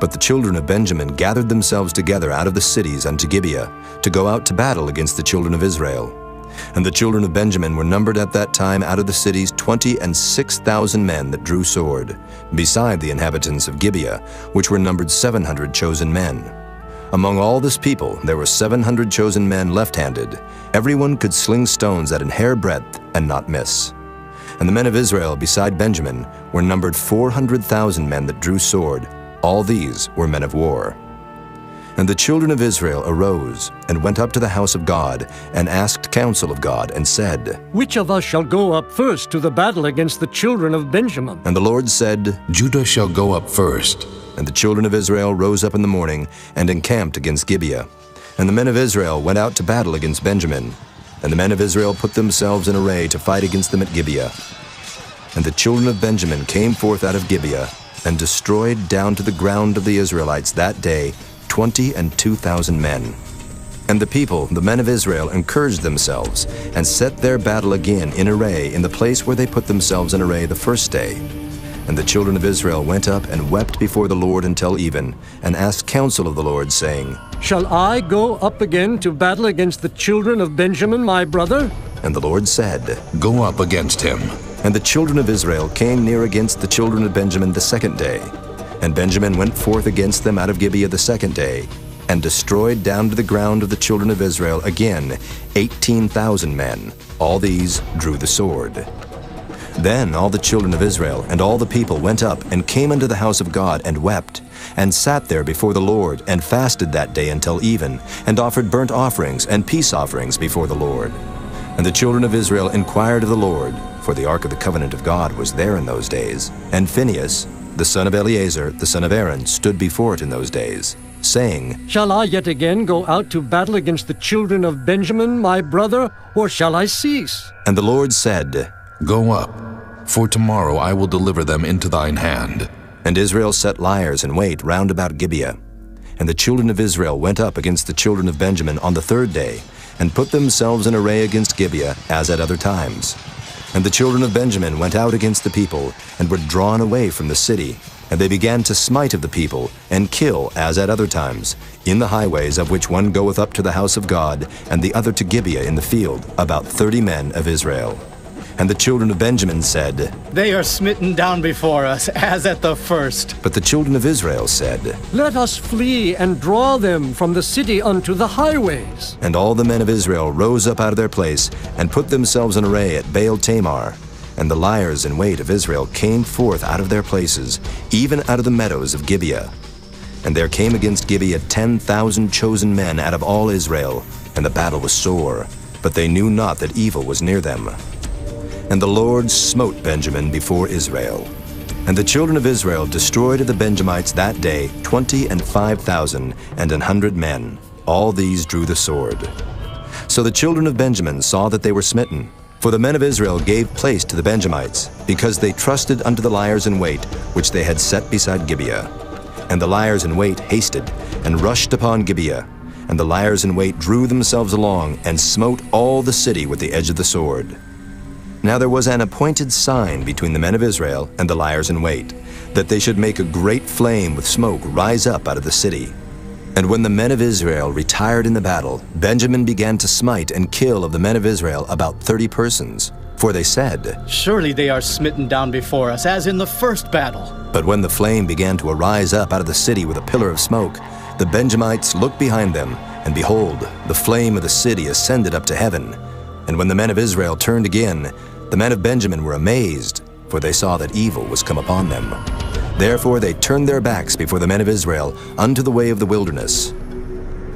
But the children of Benjamin gathered themselves together out of the cities unto Gibeah, to go out to battle against the children of Israel. And the children of Benjamin were numbered at that time out of the cities 26,000 men that drew sword, beside the inhabitants of Gibeah, which were numbered 700 chosen men. Among all this people there were 700 chosen men left-handed. Everyone could sling stones at an hair breadth and not miss. And the men of Israel beside Benjamin were numbered 400,000 men that drew sword. All these were men of war. And the children of Israel arose and went up to the house of God and asked counsel of God and said, Which of us shall go up first to the battle against the children of Benjamin? And the Lord said, Judah shall go up first. And the children of Israel rose up in the morning and encamped against Gibeah. And the men of Israel went out to battle against Benjamin. And the men of Israel put themselves in array to fight against them at Gibeah. And the children of Benjamin came forth out of Gibeah, and destroyed down to the ground of the Israelites that day 22,000 men. And the people, the men of Israel, encouraged themselves, and set their battle again in array in the place where they put themselves in array the first day. And the children of Israel went up and wept before the Lord until even, and asked counsel of the Lord, saying, Shall I go up again to battle against the children of Benjamin, my brother? And the Lord said, Go up against him. And the children of Israel came near against the children of Benjamin the second day. And Benjamin went forth against them out of Gibeah the second day, and destroyed down to the ground of the children of Israel again 18,000 men. All these drew the sword. Then all the children of Israel and all the people went up and came unto the house of God and wept, and sat there before the Lord, and fasted that day until even, and offered burnt offerings and peace offerings before the Lord. And the children of Israel inquired of the Lord, for the ark of the covenant of God was there in those days. And Phinehas, the son of Eleazar, the son of Aaron, stood before it in those days, saying, Shall I yet again go out to battle against the children of Benjamin, my brother, or shall I cease? And the Lord said, Go up, for tomorrow I will deliver them into thine hand. And Israel set liers in wait round about Gibeah. And the children of Israel went up against the children of Benjamin on the third day, and put themselves in array against Gibeah, as at other times. And the children of Benjamin went out against the people, and were drawn away from the city. And they began to smite of the people, and kill, as at other times, in the highways, of which one goeth up to the house of God, and the other to Gibeah in the field, about 30 men of Israel. And the children of Benjamin said, They are smitten down before us, as at the first. But the children of Israel said, Let us flee and draw them from the city unto the highways. And all the men of Israel rose up out of their place, and put themselves in array at Baal Tamar. And the liers in wait of Israel came forth out of their places, even out of the meadows of Gibeah. And there came against Gibeah 10,000 chosen men out of all Israel, and the battle was sore, but they knew not that evil was near them. And the Lord smote Benjamin before Israel. And the children of Israel destroyed of the Benjamites that day 25,000 and 100 men. All these drew the sword. So the children of Benjamin saw that they were smitten. For the men of Israel gave place to the Benjamites, because they trusted unto the liers in wait, which they had set beside Gibeah. And the liers in wait hasted, and rushed upon Gibeah. And the liers in wait drew themselves along, and smote all the city with the edge of the sword. Now there was an appointed sign between the men of Israel and the liers in wait, that they should make a great flame with smoke rise up out of the city. And when the men of Israel retired in the battle, Benjamin began to smite and kill of the men of Israel about 30 persons. For they said, Surely they are smitten down before us, as in the first battle. But when the flame began to arise up out of the city with a pillar of smoke, the Benjamites looked behind them, and behold, the flame of the city ascended up to heaven. And when the men of Israel turned again, the men of Benjamin were amazed, for they saw that evil was come upon them. Therefore they turned their backs before the men of Israel unto the way of the wilderness.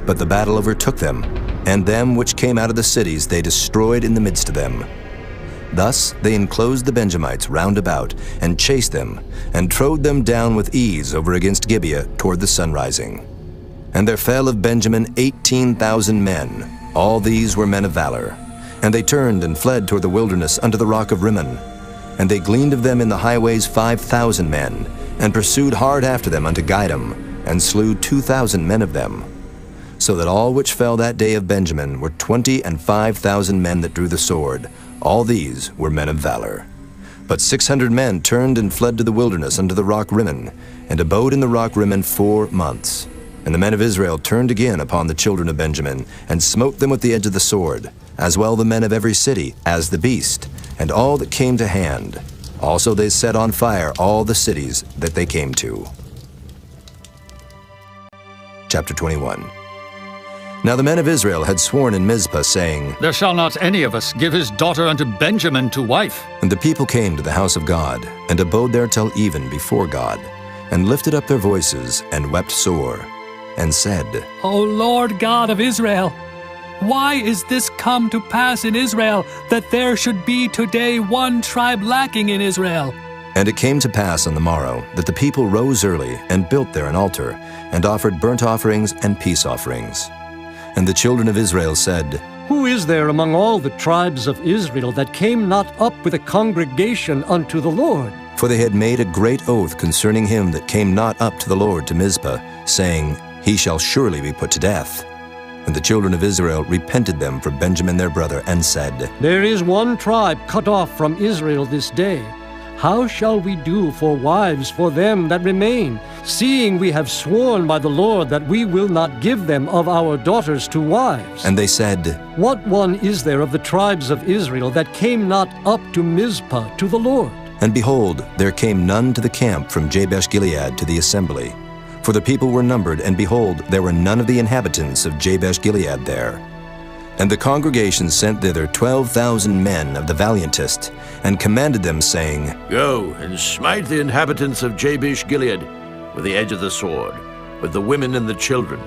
But the battle overtook them, and them which came out of the cities they destroyed in the midst of them. Thus they enclosed the Benjamites round about, and chased them, and trode them down with ease over against Gibeah toward the sunrising. And there fell of Benjamin 18,000 men. All these were men of valor. And they turned and fled toward the wilderness unto the rock of Rimmon. And they gleaned of them in the highways 5,000 men, and pursued hard after them unto Gidom, and slew 2,000 men of them. So that all which fell that day of Benjamin were 25,000 men that drew the sword. All these were men of valor. But 600 men turned and fled to the wilderness unto the rock Rimmon, and abode in the rock Rimmon 4 months. And the men of Israel turned again upon the children of Benjamin, and smote them with the edge of the sword, as well the men of every city, as the beast, and all that came to hand. Also they set on fire all the cities that they came to. Chapter 21. Now the men of Israel had sworn in Mizpah, saying, There shall not any of us give his daughter unto Benjamin to wife. And the people came to the house of God, and abode there till even before God, and lifted up their voices, and wept sore, and said, O Lord God of Israel, why is this come to pass in Israel, that there should be today one tribe lacking in Israel? And it came to pass on the morrow, that the people rose early, and built there an altar, and offered burnt offerings and peace offerings. And the children of Israel said, Who is there among all the tribes of Israel that came not up with a congregation unto the Lord? For they had made a great oath concerning him that came not up to the Lord to Mizpah, saying, He shall surely be put to death. And the children of Israel repented them for Benjamin their brother, and said, There is one tribe cut off from Israel this day. How shall we do for wives for them that remain, seeing we have sworn by the Lord that we will not give them of our daughters to wives? And they said, What one is there of the tribes of Israel that came not up to Mizpah to the Lord? And behold, there came none to the camp from Jabesh-Gilead to the assembly. For the people were numbered, and behold, there were none of the inhabitants of Jabesh-Gilead there. And the congregation sent thither 12,000 men of the valiantest, and commanded them, saying, Go and smite the inhabitants of Jabesh-Gilead with the edge of the sword, with the women and the children.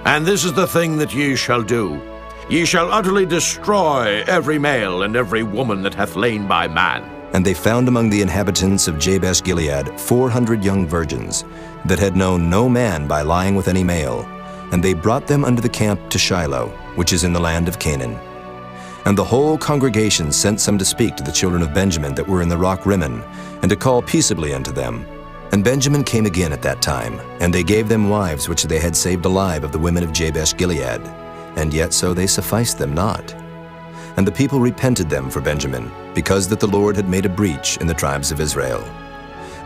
And this is the thing that ye shall do. Ye shall utterly destroy every male and every woman that hath lain by man. And they found among the inhabitants of Jabesh-Gilead 400 young virgins, that had known no man by lying with any male. And they brought them unto the camp to Shiloh, which is in the land of Canaan. And the whole congregation sent some to speak to the children of Benjamin that were in the rock Rimmon, and to call peaceably unto them. And Benjamin came again at that time, and they gave them wives which they had saved alive of the women of Jabesh-Gilead, and yet so they sufficed them not. And the people repented them for Benjamin, because that the Lord had made a breach in the tribes of Israel.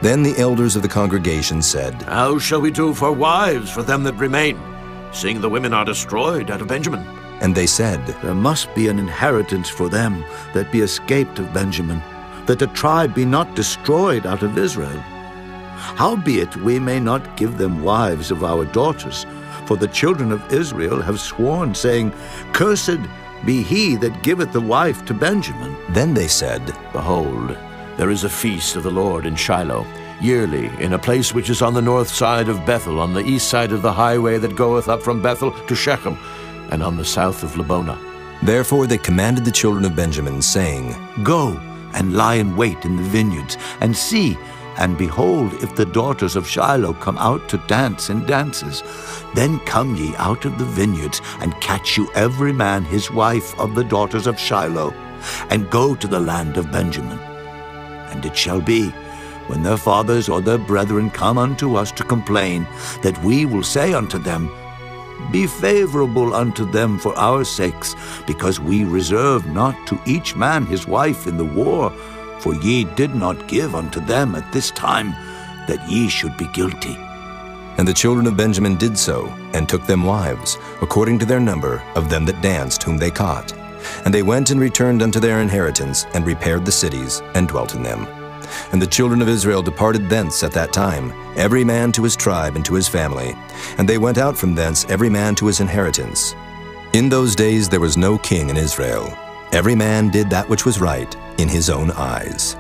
Then the elders of the congregation said, How shall we do for wives for them that remain, seeing the women are destroyed out of Benjamin? And they said, There must be an inheritance for them that be escaped of Benjamin, that the tribe be not destroyed out of Israel. Howbeit we may not give them wives of our daughters, for the children of Israel have sworn, saying, Cursed be he that giveth the wife to Benjamin. Then they said, Behold, there is a feast of the Lord in Shiloh, yearly, in a place which is on the north side of Bethel, on the east side of the highway that goeth up from Bethel to Shechem, and on the south of Lebonah. Therefore they commanded the children of Benjamin, saying, Go and lie in wait in the vineyards, and see, and behold, if the daughters of Shiloh come out to dance in dances, then come ye out of the vineyards, and catch you every man his wife of the daughters of Shiloh, and go to the land of Benjamin. And it shall be, when their fathers or their brethren come unto us to complain, that we will say unto them, Be favorable unto them for our sakes, because we reserve not to each man his wife in the war, for ye did not give unto them at this time, that ye should be guilty. And the children of Benjamin did so, and took them wives, according to their number of them that danced, whom they caught. And they went and returned unto their inheritance, and repaired the cities, and dwelt in them. And the children of Israel departed thence at that time, every man to his tribe and to his family. And they went out from thence every man to his inheritance. In those days there was no king in Israel. Every man did that which was right in his own eyes.